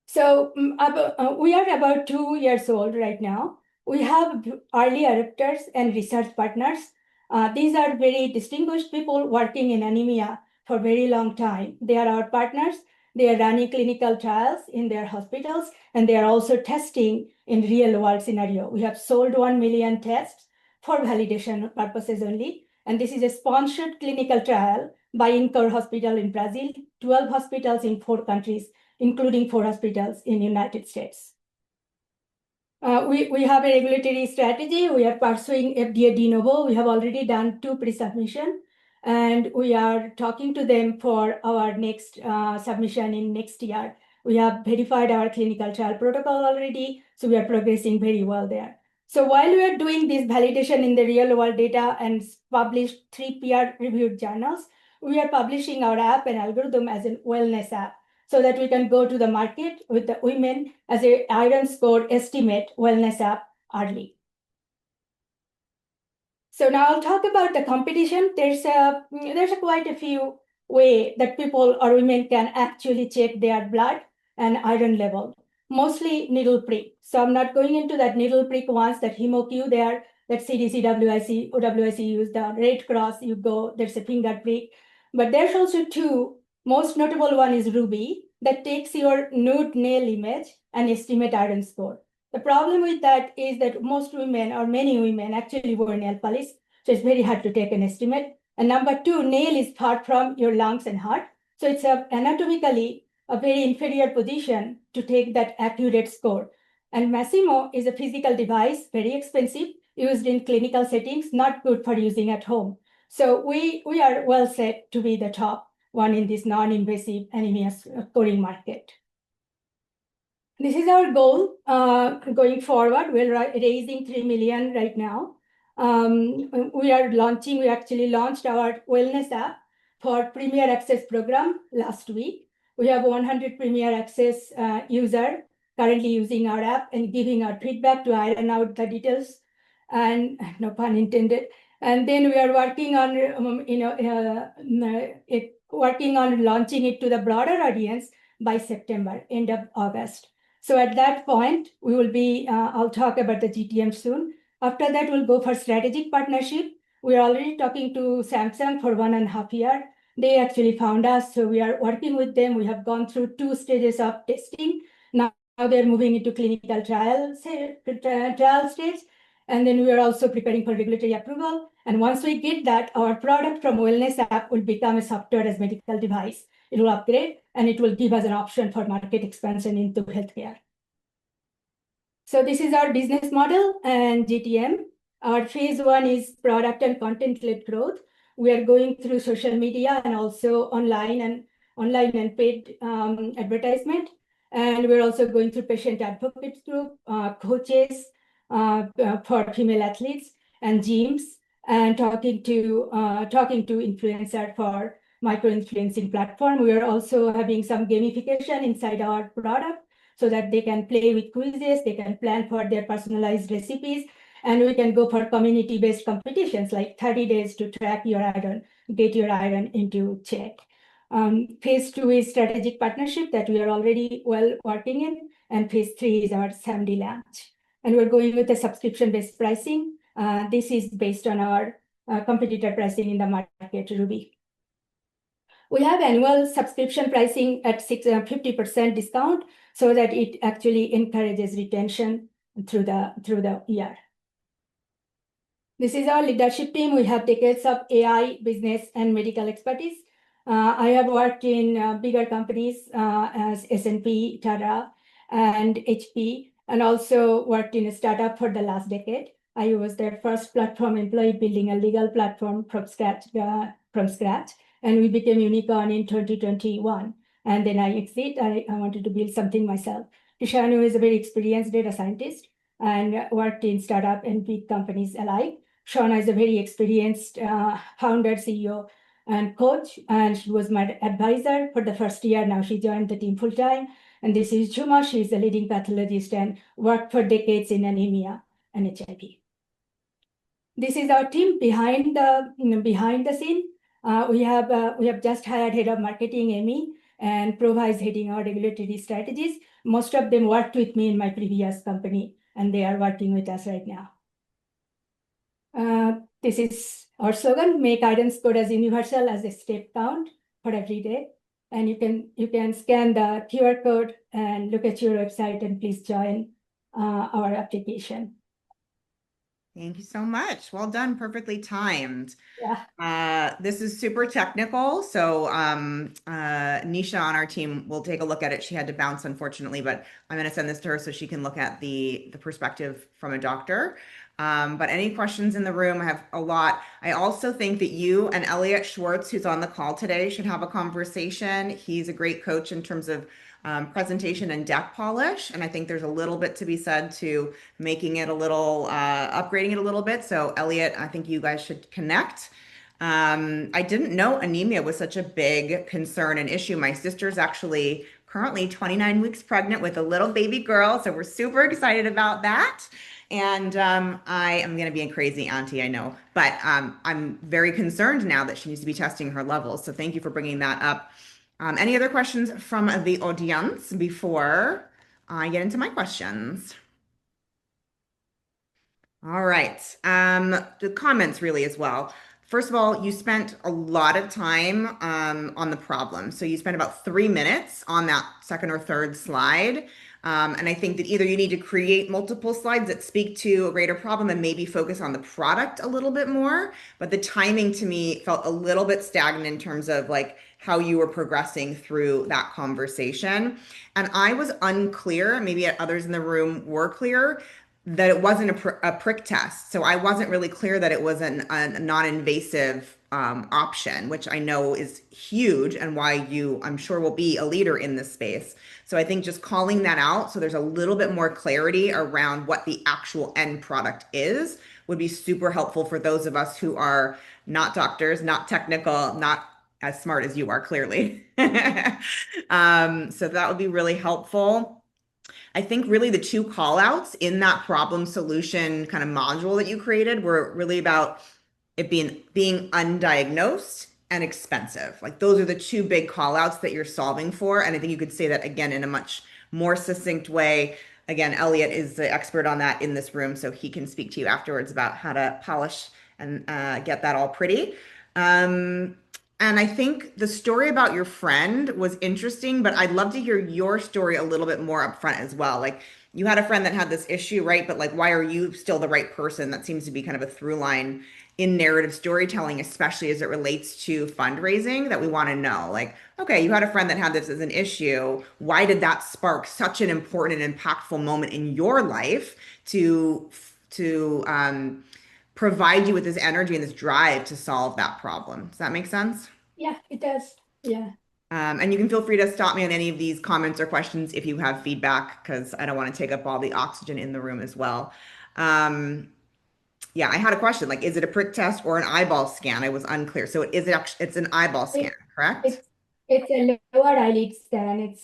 So we are about 2 years old right now. We have early adopters and research partners. These are very distinguished people working in anemia for a very long time. They are our partners. They are running clinical trials in their hospitals, and they are also testing in real world scenario. We have sold 1 million tests for validation purposes only. And this is a sponsored clinical trial by Incor Hospital in Brazil, 12 hospitals in 4 countries, including 4 hospitals in the United States. We have a regulatory strategy. We are pursuing FDA de novo. We have already done 2 pre-submission, and we are talking to them for our next submission in next year. We have verified our clinical trial protocol already, so we are progressing very well there. So while we are doing this validation in the real world data and published 3 peer-reviewed journals, we are publishing our app and algorithm as a wellness app, so that we can go to the market with the women as a iron score estimate wellness app early. So now I'll talk about the competition. There's quite a few ways that people or women can actually check their blood and iron level. Mostly needle prick. So I'm not going into that needle prick ones, that HemoQ there, that CDC, WIC use, the Red Cross, you go, there's a finger prick. But there's also 2. Most notable one is Ruby, that takes your nude nail image and estimate iron score. The problem with that is that most women or many women actually wear nail polish. So it's very hard to take an estimate. And number two, nail is far from your lungs and heart. So it's anatomically a very inferior position to take that accurate score. And Massimo is a physical device, very expensive, used in clinical settings, not good for using at home. So we are well set to be the top one in this non-invasive anemia scoring market. This is our goal going forward. We're raising 3 million right now. We actually launched our wellness app for Premier Access program last week. We have 100 Premier Access user currently using our app and giving our feedback to iron out the details, and no pun intended. And then we are working on, working on launching it to the broader audience by September, end of August. So at that point, we will be, I'll talk about the GTM soon. After that, we'll go for strategic partnership. We're already talking to Samsung for 1.5 years. They actually found us, so we are working with them. We have gone through 2 stages of testing. Now they're moving into clinical trial stage. And then we are also preparing for regulatory approval. And once we get that, our product from Wellness app will become a software as medical device. It will upgrade and it will give us an option for market expansion into healthcare. So this is our business model and GTM. Our phase 1 is product and content-led growth. We are going through social media and also online and paid advertisement. And we're also going through patient advocates group, coaches for female athletes and gyms, and talking to influencer for micro-influencing platform. We are also having some gamification inside our product so that they can play with quizzes, they can plan for their personalized recipes, and we can go for community-based competitions like 30 days to track your iron, get your iron into check. Phase 2 is strategic partnership that we are already well working in, and phase 3 is our SAMD launch. And we're going with a subscription-based pricing. This is based on our competitor pricing in the market, Ruby. We have annual subscription pricing at 50% discount so that it actually encourages retention through the year. This is our leadership team. We have decades of AI, business, and medical expertise. I have worked in bigger companies as S&P, Tata, and HP, and also worked in a startup for the last decade. I was their first platform employee building a legal platform from scratch. And we became unicorn in 2021. And then I wanted to build something myself. Tishanu is a very experienced data scientist and worked in startup and big companies alike. Shauna is a very experienced founder, CEO, and coach, and she was my advisor for the first year. Now she joined the team full time. And this is Chuma. She's a leading pathologist and worked for decades in anemia and HIV. This is our team behind the scene. We have just hired head of marketing, Amy, and Prova is heading our regulatory strategies. Most of them worked with me in my previous company, and they are working with us right now. This is our slogan: make iron score as universal as a step count for every day. And you can scan the QR code and look at your website, and please join our application. Thank you so much. Well done, perfectly timed. Yeah. This is super technical. So Nisha on our team will take a look at it. She had to bounce, unfortunately, but I'm going to send this to her so she can look at the perspective from a doctor. But any questions in the room? I have a lot. I also think that you and Elliot Schwartz, who's on the call today, should have a conversation. He's a great coach in terms of presentation and deck polish. And I think there's a little bit to be said to making it a little, upgrading it a little bit. So Elliot, I think you guys should connect. I didn't know anemia was such a big concern and issue. My sister's actually currently 29 weeks pregnant with a little baby girl. So we're super excited about that. And I am going to be a crazy auntie, I know, but I'm very concerned now that she needs to be testing her levels. So thank you for bringing that up. Any other questions from the audience before I get into my questions? All right. The comments really as well. First of all, you spent a lot of time on the problem. So you spent about 3 minutes on that second or third slide. And I think that either you need to create multiple slides that speak to a greater problem and maybe focus on the product a little bit more. But the timing to me felt a little bit stagnant in terms of like how you were progressing through that conversation. And I was unclear, maybe others in the room were clear, that it wasn't a prick test. So I wasn't really clear that it was a non-invasive option, which I know is huge and why you, I'm sure, will be a leader in this space. So I think just calling that out so there's a little bit more clarity around what the actual end product is would be super helpful for those of us who are not doctors, not technical, not as smart as you are, clearly. So that would be really helpful. I think really the two call outs in that problem solution kind of module that you created were really about it being undiagnosed and expensive. Like those are the two big call outs that you're solving for. And I think you could say that again in a much more succinct way. Again, Elliot is the expert on that in this room, so he can speak to you afterwards about how to polish and get that all pretty. And I think the story about your friend was interesting, but I'd love to hear your story a little bit more upfront as well. Like you had a friend that had this issue, right? But like, why are you still the right person? That seems to be kind of a through line in narrative storytelling, especially as it relates to fundraising, that we want to know. Like, okay, you had a friend that had this as an issue. Why did that spark such an important and impactful moment in your life to provide you with this energy and this drive to solve that problem? Does that make sense? Yeah, it does. Yeah. And you can feel free to stop me on any of these comments or questions if you have feedback, because I don't want to take up all the oxygen in the room as well. Yeah, I had a question, like, is it a prick test or an eyeball scan? I was unclear. So it is actually, it's an eyeball scan, correct? It's a lower eyelid scan. It's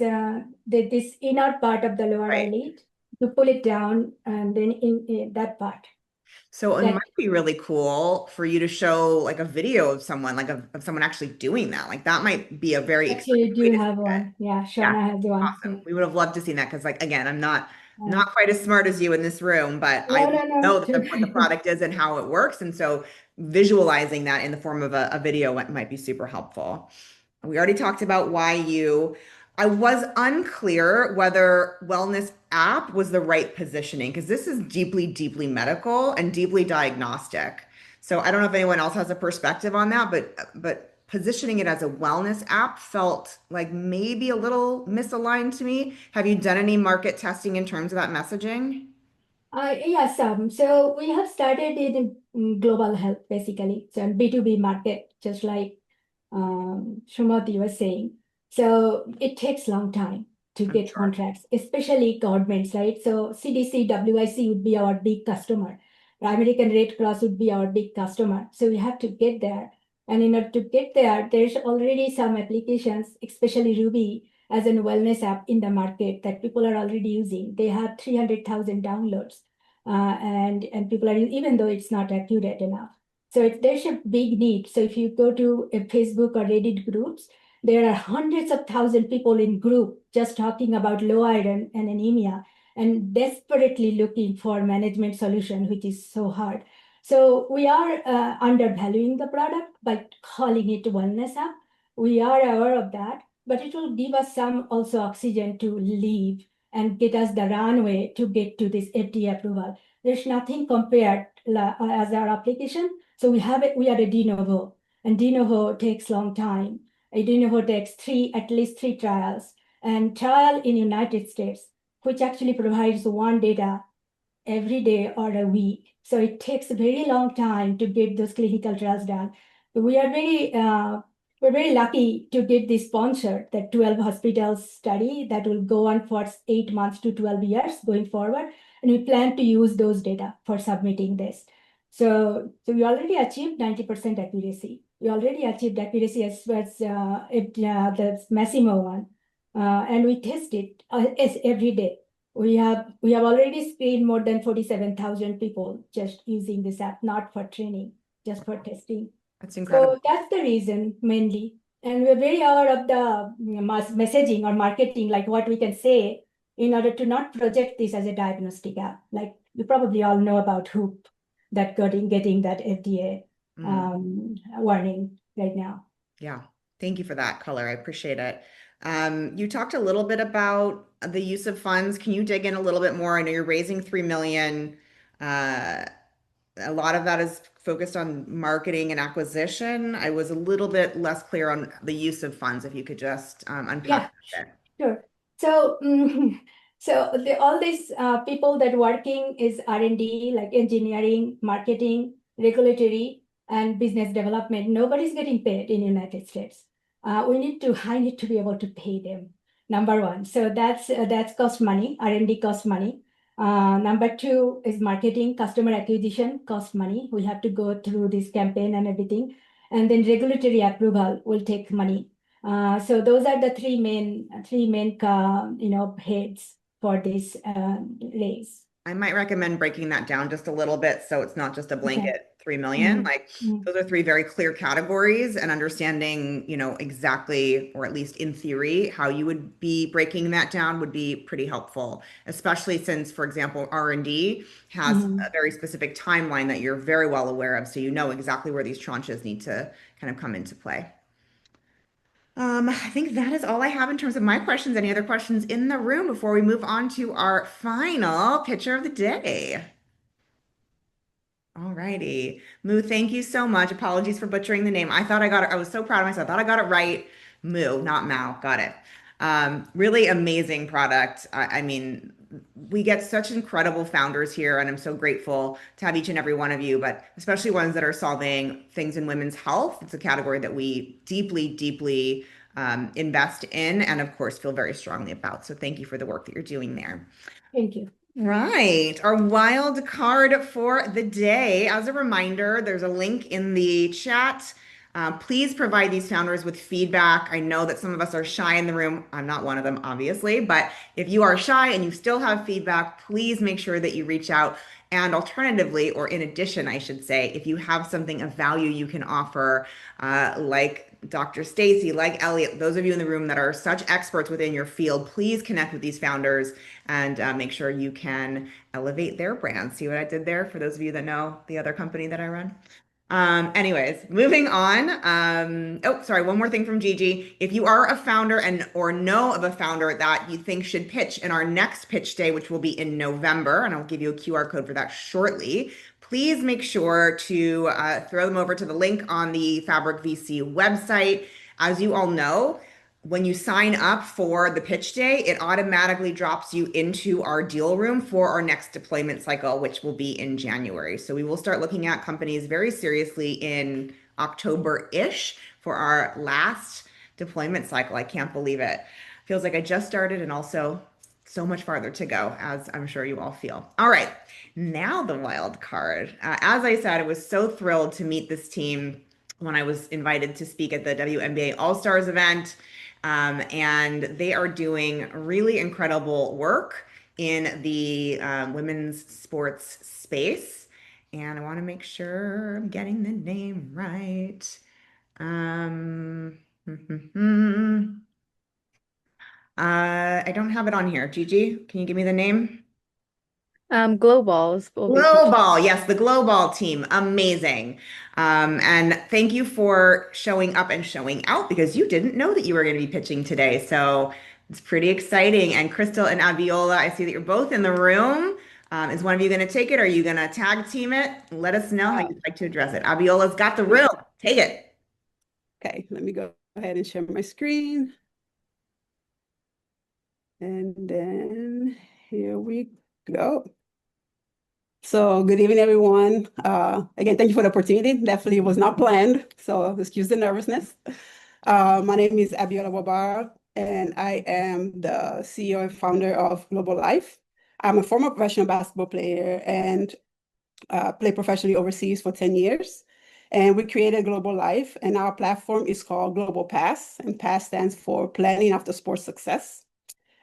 this inner part of the lower Right. eyelid. You pull it down and then in that part. So it That might be really cool for you to show like a video of someone, like of someone actually doing that. Like that might be a very actually exciting way do to have see it. one. Yeah, Yeah, Shauna has one. awesome. We would have loved to see that because, like, again, I'm not Yeah. quite as smart as you in this room, but I No. know that what the product is and how it works, and so visualizing that in the form of a video might be super helpful. We already talked about why you. I was unclear whether wellness app was the right positioning because this is deeply, deeply medical and deeply diagnostic. So I don't know if anyone else has a perspective on that, but positioning it as a wellness app felt like maybe a little misaligned to me. Have you done any market testing in terms of that messaging? Yes, so we have started in global health basically, so B2B market, just like Shumati was saying. So it takes long time to I'm get sure. contracts, especially governments, right? So CDC, WIC would be our big customer. American Red Cross would be our big customer. So we have to get there. And in order to get there, there's already some applications, especially Ruby, as a wellness app in the market that people are already using. They have 300,000 downloads, and people are even though it's not accurate enough. So there's a big need. So if you go to a Facebook or Reddit groups, there are hundreds of thousands of people in group just talking about low iron and anemia and desperately looking for management solution, which is so hard. So we are undervaluing the product by calling it wellness app. We are aware of that, but it will give us some also oxygen to leave and get us the runway to get to this FDA approval. There's nothing compared as our application. So we are a de novo, and de novo takes long time. A de novo takes at least three trials, and trial in United States, which actually provides one data every day or a week. So it takes a very long time to get those clinical trials done. We are we're very lucky to get this sponsor, the 12 hospitals study that will go on for 8 months to 12 years going forward. And we plan to use those data for submitting this. So we already achieved 90% accuracy. We already achieved accuracy as the Massimo one. And we test it every day. We have already screened more than 47,000 people just using this app, not for training, just for testing. That's incredible. So that's the reason mainly. And we're very aware of the messaging or marketing, like what we can say in order to not project this as a diagnostic app. Like you probably all know about Hoop that getting that FDA warning right now. Yeah. Thank you for that color. I appreciate it. You talked a little bit about the use of funds. Can you dig in a little bit more? I know you're raising 3 million. Uh, a lot of that is focused on marketing and acquisition. I was a little bit less clear on the use of funds. If you could just unpack that a bit. Sure. So, all these people that working is R&D, like engineering, marketing, regulatory, and business development. Nobody's getting paid in United States. I need to be able to pay them. Number one. So that's cost money. R&D costs money. Number two is marketing, customer acquisition costs money. We have to go through this campaign and everything. And then regulatory approval will take money. So those are the three main heads for this raise. I might recommend breaking that down just a little bit so it's not just a blanket Okay. 3 million. Mhm. Like those are three very clear categories, and understanding, exactly, or at least in theory, how you would be breaking that down would be pretty helpful, especially since, for example, R&D has a very specific timeline that you're very well aware of, so you know exactly where these tranches need to kind of come into play. I think that is all I have in terms of my questions. Any other questions in the room before we move on to our final picture of the day? All righty. Moo, thank you so much. Apologies for butchering the name. I thought I got it. I was so proud of myself. I thought I got it right. Moo, not Mao. Got it. Really amazing product. I mean, we get such incredible founders here, and I'm so grateful to have each and every one of you, but especially ones that are solving things in women's health. It's a category that we deeply, deeply invest in, and of course, feel very strongly about. So thank you for the work that you're doing there. Thank you. Right. Our wild card for the day. As a reminder, there's a link in the chat. Please provide these founders with feedback. I know that some of us are shy in the room. I'm not one of them, obviously, but if you are shy and you still have feedback, please make sure that you reach out. And alternatively, or in addition, I should say, if you have something of value you can offer, like Dr. Stacy, like Elliot, those of you in the room that are such experts within your field, please connect with these founders and make sure you can elevate their brand. See what I did there for those of you that know the other company that I run? Anyways, moving on. Oh, sorry, one more thing from Gigi. If you are a founder or know of a founder that you think should pitch in our next pitch day, which will be in November, and I'll give you a QR code for that shortly, please make sure to throw them over to the link on the Fabric VC website. As you all know, when you sign up for the pitch day, it automatically drops you into our deal room for our next deployment cycle, which will be in January. So we will start looking at companies very seriously in October-ish for our last deployment cycle. I can't believe it. Feels like I just started, and also so much farther to go, as I'm sure you all feel. All right, now the wild card. As I said, I was so thrilled to meet this team when I was invited to speak at the WNBA All-Stars event. And they are doing really incredible work in the women's sports space. And I want to make sure I'm getting the name right. I don't have it on here. Gigi, can you give me the name? Globals will be Global, yes, the Global team. Amazing. And thank you for showing up and showing out, because you didn't know that you were going to be pitching today. So it's pretty exciting. And Crystal and Abiola, I see that you're both in the room. Is one of you going to take it? Are you going to tag team it? Let us know how you'd like to address it. Abiola's got the room. Take it. Okay, let me go ahead and share my screen. And then here we go. So good evening, everyone. Again, thank you for the opportunity. Definitely was not planned, so excuse the nervousness. My name is Abiola Wabar, and I am the CEO and founder of Global Life. I'm a former professional basketball player and played professionally overseas for 10 years. And we created Global Life, and our platform is called Global Pass, and PASS stands for Planning After Sports Success.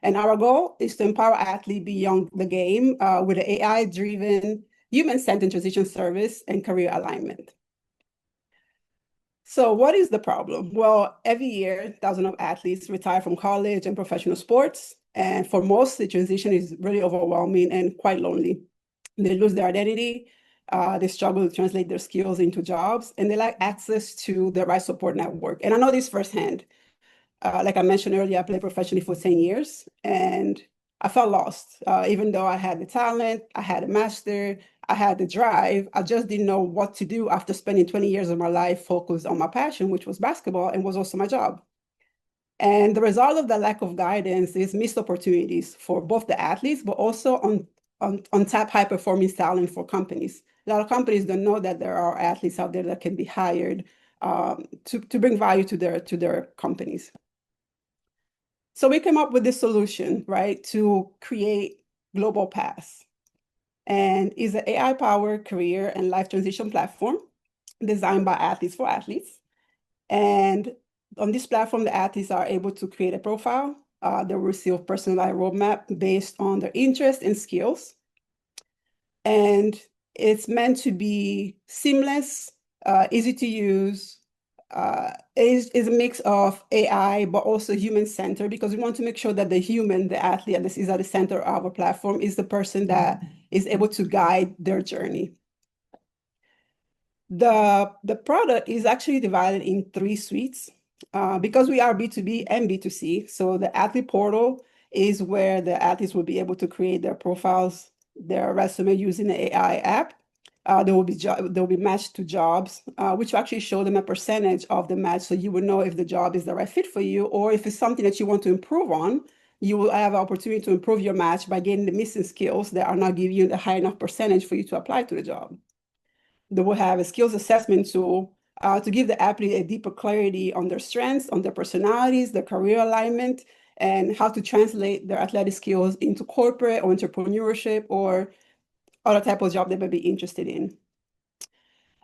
And our goal is to empower athletes beyond the game with an AI-driven, human-centered transition service and career alignment. So what is the problem? Well, every year, thousands of athletes retire from college and professional sports. And for most, the transition is really overwhelming and quite lonely. They lose their identity, They struggle to translate their skills into jobs, and they lack access to the right support network. And I know this firsthand. Like I mentioned earlier, I played professionally for 10 years, and I felt lost. Even though I had the talent, I had a master, I had the drive, I just didn't know what to do after spending 20 years of my life focused on my passion, which was basketball and was also my job. And the result of the lack of guidance is missed opportunities for both the athletes, but also on tap high performance talent for companies. A lot of companies don't know that there are athletes out there that can be hired to bring value to their companies. So we came up with this solution, right, to create Global Pass. And is an AI-powered career and life transition platform designed by athletes for athletes. And on this platform, the athletes are able to create a profile. They'll receive a personalized roadmap based on their interests and skills. And it's meant to be seamless, easy to use, is a mix of AI, but also human-centered, because we want to make sure that the human, the athlete, this is at the center of our platform, is the person that is able to guide their journey. The product is actually divided in 3 suites because we are B2B and B2C. So the athlete portal is where the athletes will be able to create their profiles, their resume using the AI app. They'll be matched to jobs, which will actually show them a percentage of the match, so you will know if the job is the right fit for you, or if it's something that you want to improve on, you will have an opportunity to improve your match by getting the missing skills that are not giving you the high enough percentage for you to apply to the job. They will have a skills assessment tool to give the athlete a deeper clarity on their strengths, on their personalities, their career alignment, and how to translate their athletic skills into corporate or entrepreneurship or other type of job they may be interested in.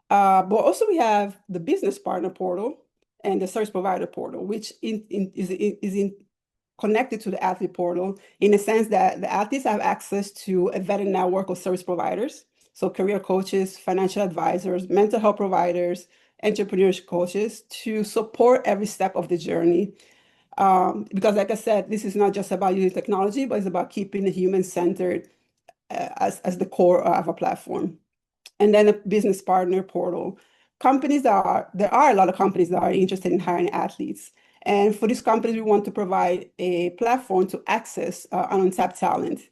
But also we have the business partner portal and the service provider portal, which is connected to the athlete portal in the sense that the athletes have access to a vetted network of service providers. So career coaches, financial advisors, mental health providers, entrepreneurship coaches to support every step of the journey. Because like I said, this is not just about using technology, but it's about keeping the human-centered as the core of a platform. And then a business partner portal. There are a lot of companies that are interested in hiring athletes. And for these companies, we want to provide a platform to access untapped talent.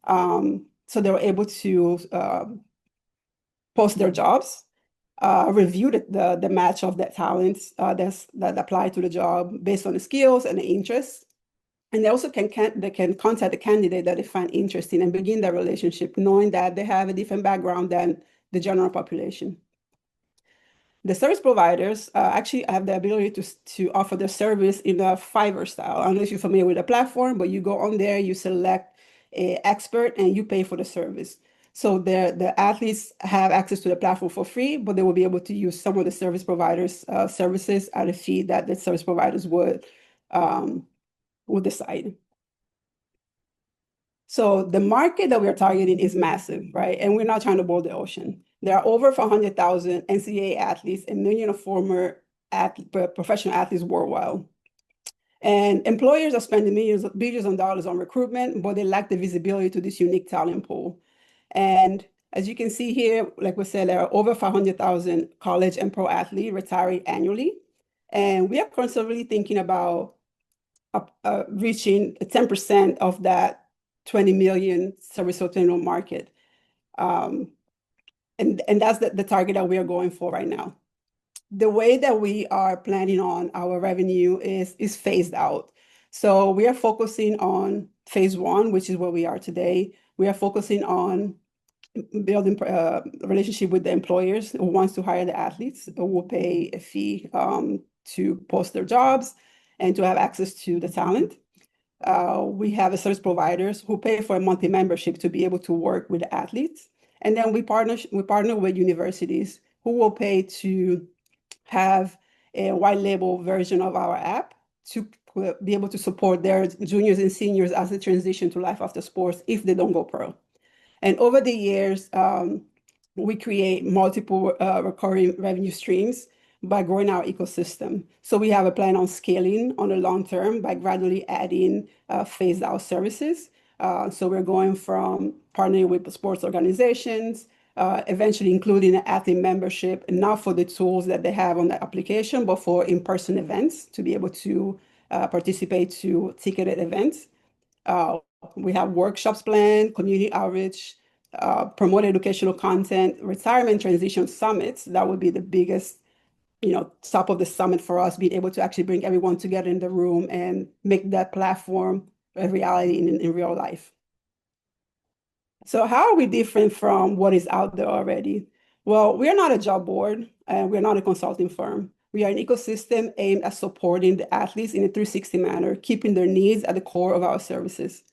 So they were able to post their jobs, review the match of that talent that apply to the job based on the skills and the interests. And they also can contact the candidate that they find interesting and begin that relationship, knowing that they have a different background than the general population. The service providers actually have the ability to offer their service in a Fiverr style. I don't know if you're familiar with the platform, but you go on there, you select an expert, and you pay for the service. So the athletes have access to the platform for free, but they will be able to use some of the service providers' services at a fee that the service providers would decide. So the market that we're targeting is massive, right? And we're not trying to boil the ocean. There are over 400,000 NCAA athletes, a million of former professional athletes worldwide. And employers are spending billions of dollars on recruitment, but they lack the visibility to this unique talent pool. And as you can see here, like we said, there are over 500,000 college and pro athletes retiring annually. And we are constantly thinking about reaching 10% of that 20 million service hotel market. And that's the target that we are going for right now. The way that we are planning on our revenue is phased out. So we are focusing on phase 1, which is where we are today. We are focusing on building a relationship with the employers who wants to hire the athletes, who will pay a fee to post their jobs and to have access to the talent. We have service providers who pay for a monthly membership to be able to work with the athletes. And then we partner with universities who will pay to have a white label version of our app to be able to support their juniors and seniors as they transition to life after sports if they don't go pro. And over the years, we create multiple recurring revenue streams by growing our ecosystem. So we have a plan on scaling on the long term by gradually adding phased out services. So we're going from partnering with the sports organizations, eventually including an athlete membership, not for the tools that they have on the application, but for in-person events to be able to participate to ticketed events. We have workshops planned, community outreach, promote educational content, retirement transition summits. That would be the biggest, top of the summit for us, being able to actually bring everyone together in the room and make that platform a reality in real life. So how are we different from what is out there already? Well, we are not a job board and we're not a consulting firm. We are an ecosystem aimed at supporting the athletes in a 360 manner, keeping their needs at the core of our services.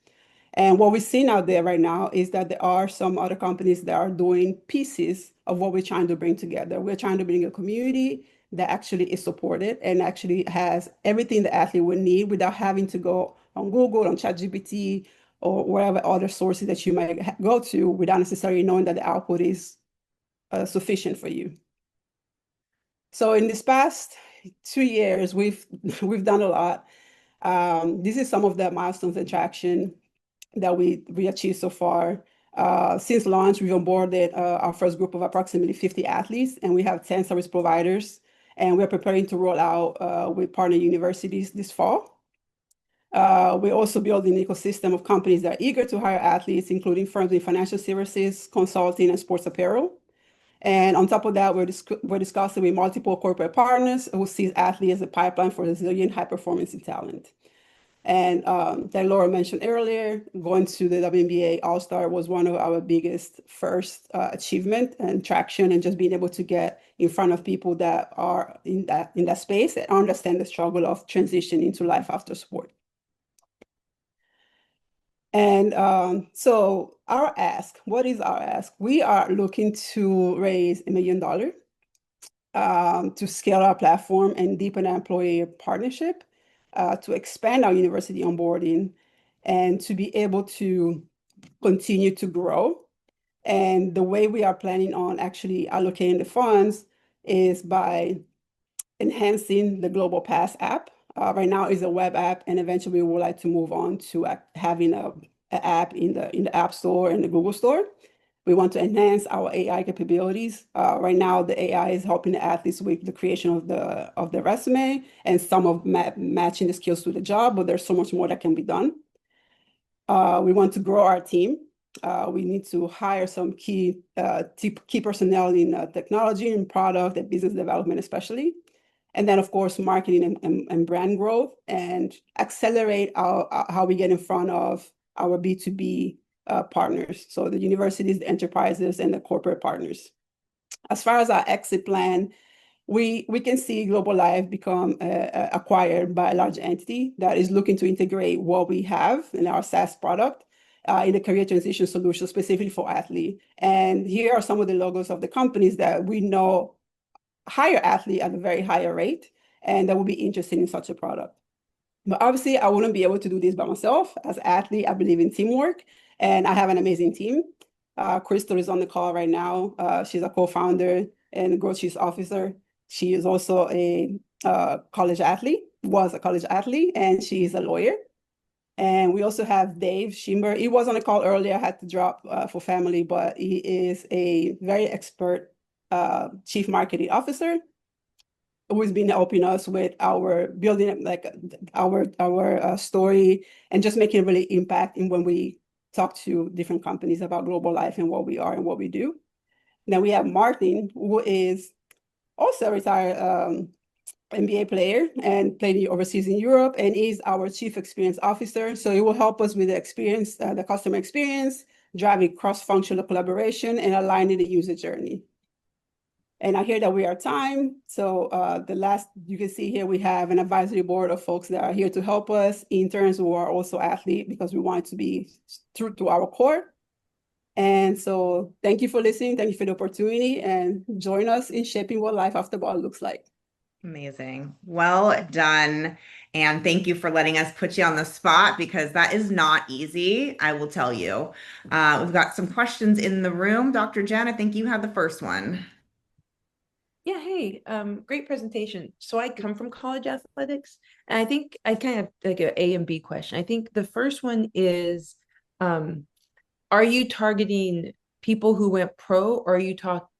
And what we're seeing out there right now is that there are some other companies that are doing pieces of what we're trying to bring together. We're trying to bring a community that actually is supported and actually has everything the athlete would need without having to go on Google, on ChatGPT, or whatever other sources that you might go to without necessarily knowing that the output is sufficient for you. So in this past 2 years, we've done a lot. This is some of the milestones and traction that we achieved so far. Since launch, we've onboarded our first group of approximately 50 athletes, and we have 10 service providers, and we're preparing to roll out with partner universities this fall. We're also building an ecosystem of companies that are eager to hire athletes, including firms in financial services, consulting, and sports apparel. And on top of that, we're discussing with multiple corporate partners who see athletes as a pipeline for resilient high performance and talent. And that Laura mentioned earlier, going to the WNBA All-Star was one of our biggest first achievement and traction, and just being able to get in front of people that are in that space and understand the struggle of transition into life after sport. And so our ask, what is our ask? We are looking to raise $1 million to scale our platform and deepen our employee partnership, to expand our university onboarding, and to be able to continue to grow. And the way we are planning on actually allocating the funds is by enhancing the Global Pass app. Right now is a web app, and eventually we would like to move on to having an app in the App Store and the Google Store. We want to enhance our AI capabilities. Right now, the AI is helping the athletes with the creation of the resume and some of matching the skills to the job, but there's so much more that can be done. We want to grow our team. We need to hire some key personnel in technology and product and business development, especially. And then, of course, marketing and brand growth, and accelerate how we get in front of our B2B partners. So the universities, the enterprises, and the corporate partners. As far as our exit plan, we can see Global Life become acquired by a large entity that is looking to integrate what we have in our SaaS product in the career transition solution specifically for athletes. And here are some of the logos of the companies that we know hire athletes at a very higher rate, and that will be interested in such a product. But obviously, I wouldn't be able to do this by myself. As an athlete, I believe in teamwork, and I have an amazing team. Crystal is on the call right now. She's a co-founder and growth chief officer. She is also a college athlete, was a college athlete, and she's a lawyer. And we also have Dave Schimber. He was on the call earlier. I had to drop for family, but he is a very expert chief marketing officer who has been helping us with our building, like our story, and just making a really impact in when we talk to different companies about Global Life and what we are and what we do. Then we have Martin, who is also a retired NBA player and played overseas in Europe, and is our chief experience officer. So he will help us with the experience, the customer experience, driving cross-functional collaboration, and aligning the user journey. And I hear that we are time. So the last, you can see here, we have an advisory board of folks that are here to help us, interns who are also athletes, because we want to be true to our core. And so thank you for listening. Thank you for the opportunity, and join us in shaping what life after ball looks like. Amazing. Well done. And thank you for letting us put you on the spot, because that is not easy, I will tell you. We've got some questions in the room. Dr. Jen, I think you had the first one. Yeah, hey, great presentation. So I come from college athletics, and I think I kind of like an A and B question. I think the first one is, are you targeting people who went pro, or are you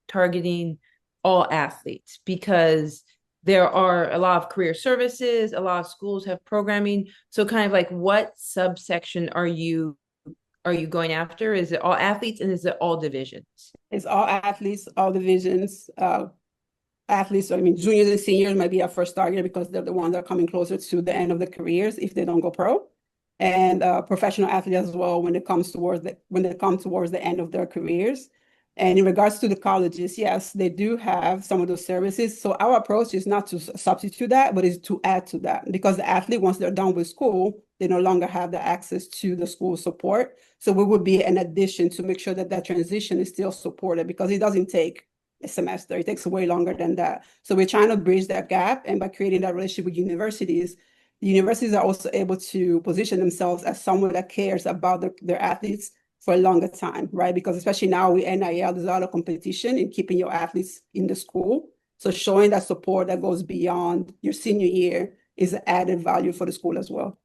targeting all athletes? Because there are a lot of career services, a lot of schools have programming. So kind of like what subsection are you going after? Is it all athletes and is it all divisions? It's all athletes, all divisions. Athletes, I mean, juniors and seniors might be our first target because they're the ones that are coming closer to the end of their careers if they don't go pro. And professional athletes as well when they come towards the end of their careers. And in regards to the colleges, yes, they do have some of those services. So our approach is not to substitute that, but is to add to that, because the athlete, once they're done with school, they no longer have the access to the school support. So we would be an addition to make sure that that transition is still supported, because it doesn't take a semester. It takes way longer than that. So we're trying to bridge that gap, and by creating that relationship with universities, the universities are also able to position themselves as someone that cares about their athletes for a longer time, right? Because especially now with NIL, there's a lot of competition in keeping your athletes in the school. So showing that support that goes beyond your senior year is an added value for the school as well.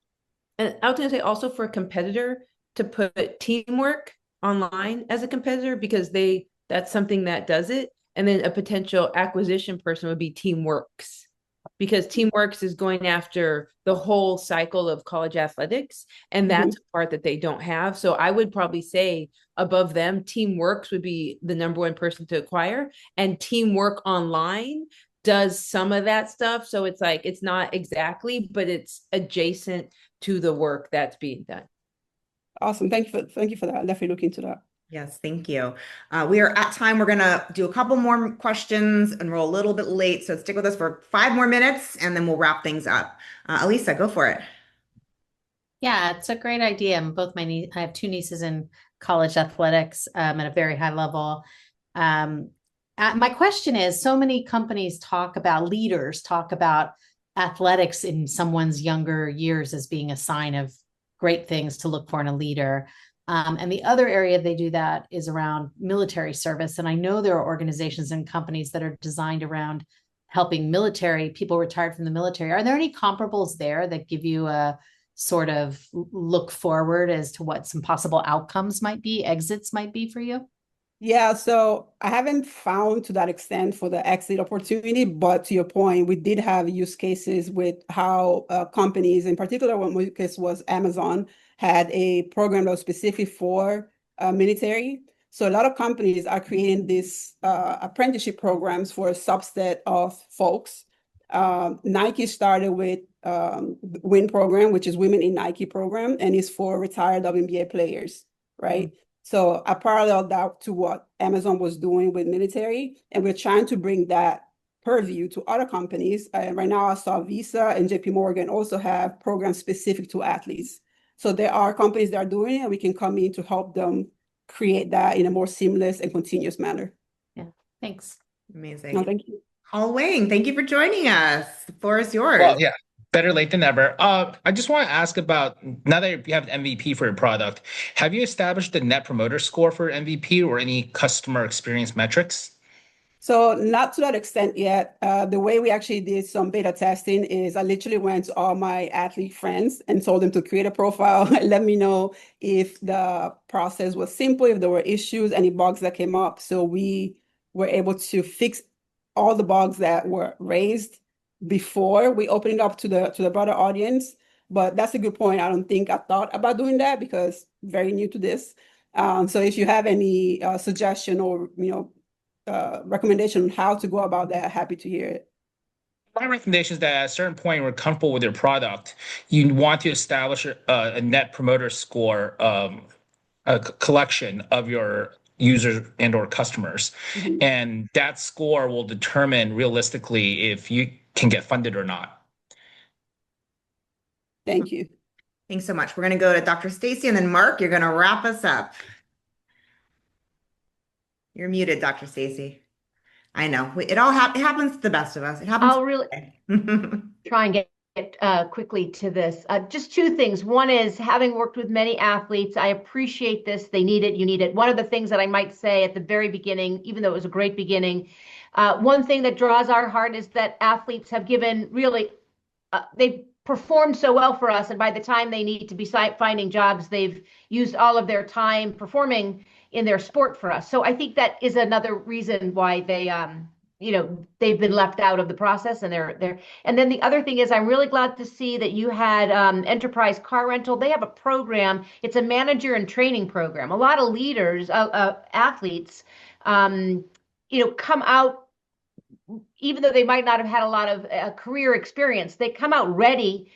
And I was going to say also for a competitor to put teamwork online as a competitor, because that's something that does it. And then a potential acquisition person would be Teamworks, because Teamworks is going after the whole cycle of college athletics. And that's a part that they don't have. So I would probably say above them, Teamworks would be the number one person to acquire. And Teamwork Online does some of that stuff. So it's like, it's not exactly, but it's adjacent to the work that's being done. Awesome. Thank you for that. I'll definitely look into that. Yes, thank you. We are at time. We're going to do a couple more questions, and we're a little bit late, so stick with us for 5 more minutes, and then we'll wrap things up. Elisa, go for it. Yeah, it's a great idea. I have 2 nieces in college athletics at a very high level. My question is, so many companies leaders talk about athletics in someone's younger years as being a sign of great things to look for in a leader. And the other area they do that is around military service. And I know there are organizations and companies that are designed around helping people retired from the military. Are there any comparables there that give you a sort of look forward as to what some possible exits might be for you? Yeah, so I haven't found to that extent for the exit opportunity, but to your point, we did have use cases with how companies, in particular, one case was Amazon, had a program that was specific for military. So a lot of companies are creating these apprenticeship programs for a subset of folks. Nike started with WIN program, which is Women in Nike program, and it's for retired WNBA players, right? So I paralleled that to what Amazon was doing with military, and we're trying to bring that purview to other companies. Right now, I saw Visa and JP Morgan also have programs specific to athletes. So there are companies that are doing it, and we can come in to help them create that in a more seamless and continuous manner. Yeah, thanks. Amazing. No, thank you. Paul Wang, thank you for joining us. The floor is yours. Well, yeah, better late than never. I just want to ask about, now that you have an MVP for your product, have you established the Net Promoter Score for MVP or any customer experience metrics? So not to that extent yet. The way we actually did some beta testing is I literally went to all my athlete friends and told them to create a profile and let me know if the process was simple, if there were issues, any bugs that came up. So we were able to fix all the bugs that were raised before we opened it up to the broader audience. But that's a good point. I don't think I thought about doing that because very new to this. So if you have any suggestion or recommendation on how to go about that, happy to hear it. My recommendation is that at a certain point you're comfortable with your product, you want to establish a Net Promoter Score, a collection of your users and or customers. And that score will determine realistically if you can get funded or not. Thank you. Thanks so much. We're going to go to Dr. Stacy, and then Mark, you're going to wrap us up. You're muted, Dr. Stacy. I know. It happens to the best of us. It happens. I'll really try and get quickly to this. Just 2 things. One is, having worked with many athletes, I appreciate this. They need it. You need it. One of the things that I might say at the very beginning, even though it was a great beginning, one thing that draws our heart is that athletes have given really, they've performed so well for us. And by the time they need to be finding jobs, they've used all of their time performing in their sport for us. So I think that is another reason why they they've been left out of the process, and they're and then the other thing is I'm really glad to see that you had Enterprise Car Rental. They have a program. It's a manager and training program. A lot of leaders, athletes, come out, even though they might not have had a lot of career experience, they come out ready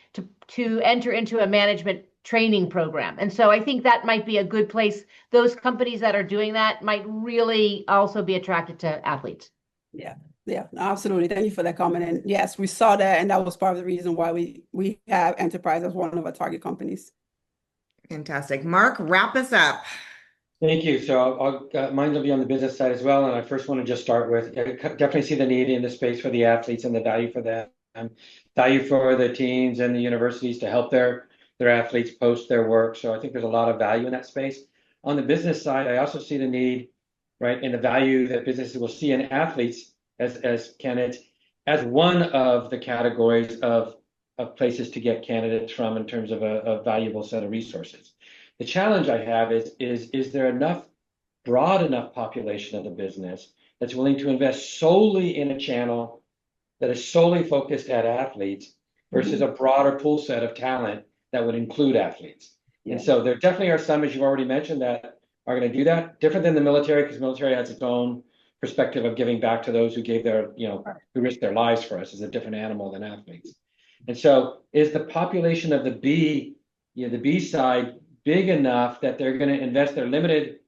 to enter into a management training program. And so I think that might be a good place. Those companies that are doing that might really also be attracted to athletes. Yeah, absolutely. Thank you for that comment. And yes, we saw that, and that was part of the reason why we have Enterprise as one of our target companies. Fantastic. Mark, wrap us up. Thank you. So mine will be on the business side as well. And I first want to just start with, I definitely see the need in the space for the athletes and the value for them, and value for the teams and the universities to help their athletes post their work. So I think there's a lot of value in that space. On the business side, I also see the need, right, and the value that businesses will see in athletes as candidates, as one of the categories of places to get candidates from in terms of a valuable set of resources. The challenge I have is there enough broad enough population of the business that's willing to invest solely in a channel that is solely focused at athletes versus a broader pool set of talent that would include athletes. And so there definitely are some, as you've already mentioned, that are going to do that. Different than the military, because the military has its own perspective of giving back to those who gave their, who risked their lives for us, is a different animal than athletes. And so is the population of the B side big enough that they're going to invest their limited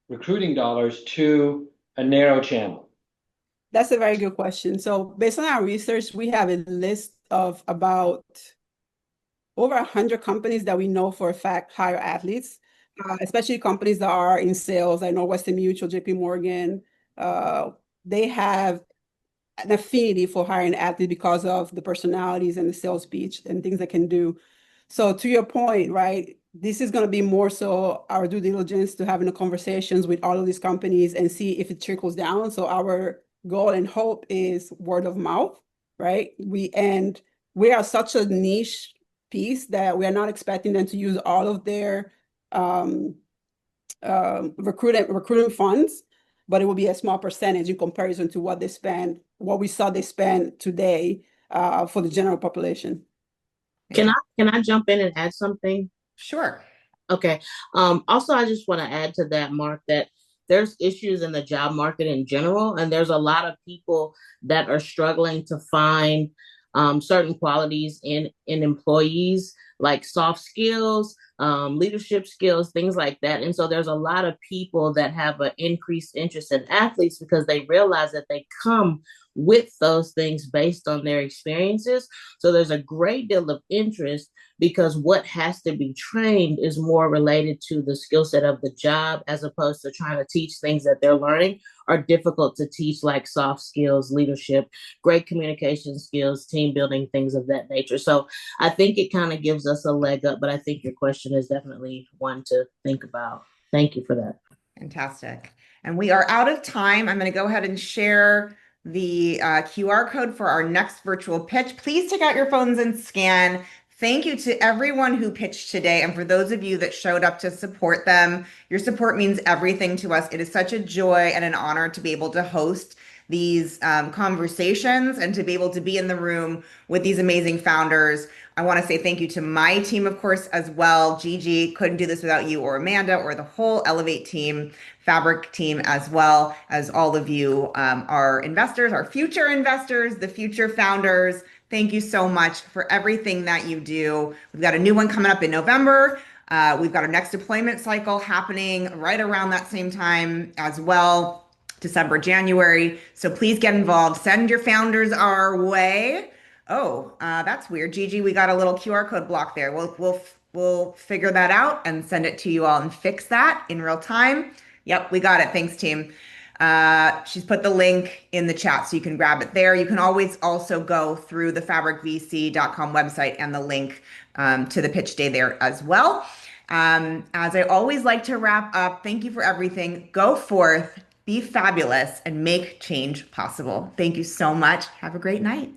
recruiting dollars to a narrow channel? That's a very good question. So based on our research, we have a list of about over 100 companies that we know for a fact hire athletes, especially companies that are in sales. I know Western Mutual, JP Morgan, they have an affinity for hiring athletes because of the personalities and the sales speech and things they can do. So to your point, right, this is going to be more so our due diligence to having the conversations with all of these companies and see if it trickles down. So our goal and hope is word of mouth, right? We are such a niche piece that we are not expecting them to use all of their recruiting funds, but it will be a small percentage in comparison to what we saw they spend today for the general population. Can I jump in and add something? Sure. Okay. Also, I just want to add to that, Mark, that there's issues in the job market in general, and there's a lot of people that are struggling to find certain qualities in employees, like soft skills, leadership skills, things like that. And so there's a lot of people that have an increased interest in athletes because they realize that they come with those things based on their experiences. So there's a great deal of interest because what has to be trained is more related to the skill set of the job, as opposed to trying to teach things that they're learning are difficult to teach, like soft skills, leadership, great communication skills, team building, things of that nature. So I think it kind of gives us a leg up, but I think your question is definitely one to think about. Thank you for that. Fantastic. And we are out of time. I'm going to go ahead and share the QR code for our next virtual pitch. Please take out your phones and scan. Thank you to everyone who pitched today, and for those of you that showed up to support them. Your support means everything to us. It is such a joy and an honor to be able to host these conversations and to be able to be in the room with these amazing founders. I want to say thank you to my team, of course, as well. Gigi, couldn't do this without you, or Amanda, or the whole Elevate team, Fabric team, as well as all of you, our investors, our future investors, the future founders. Thank you so much for everything that you do. We've got a new one coming up in November. We've got our next deployment cycle happening right around that same time as well. December, January. So please get involved. Send your founders our way. Oh, that's weird. Gigi, we got a little QR code block there. We'll figure that out and send it to you all and fix that in real time. Yep, we got it. Thanks, team. She's put the link in the chat so you can grab it there. You can always also go through the fabricvc.com website and the link to the pitch day there as well. As I always like to wrap up, thank you for everything. Go forth, be fabulous, and make change possible. Thank you so much. Have a great night.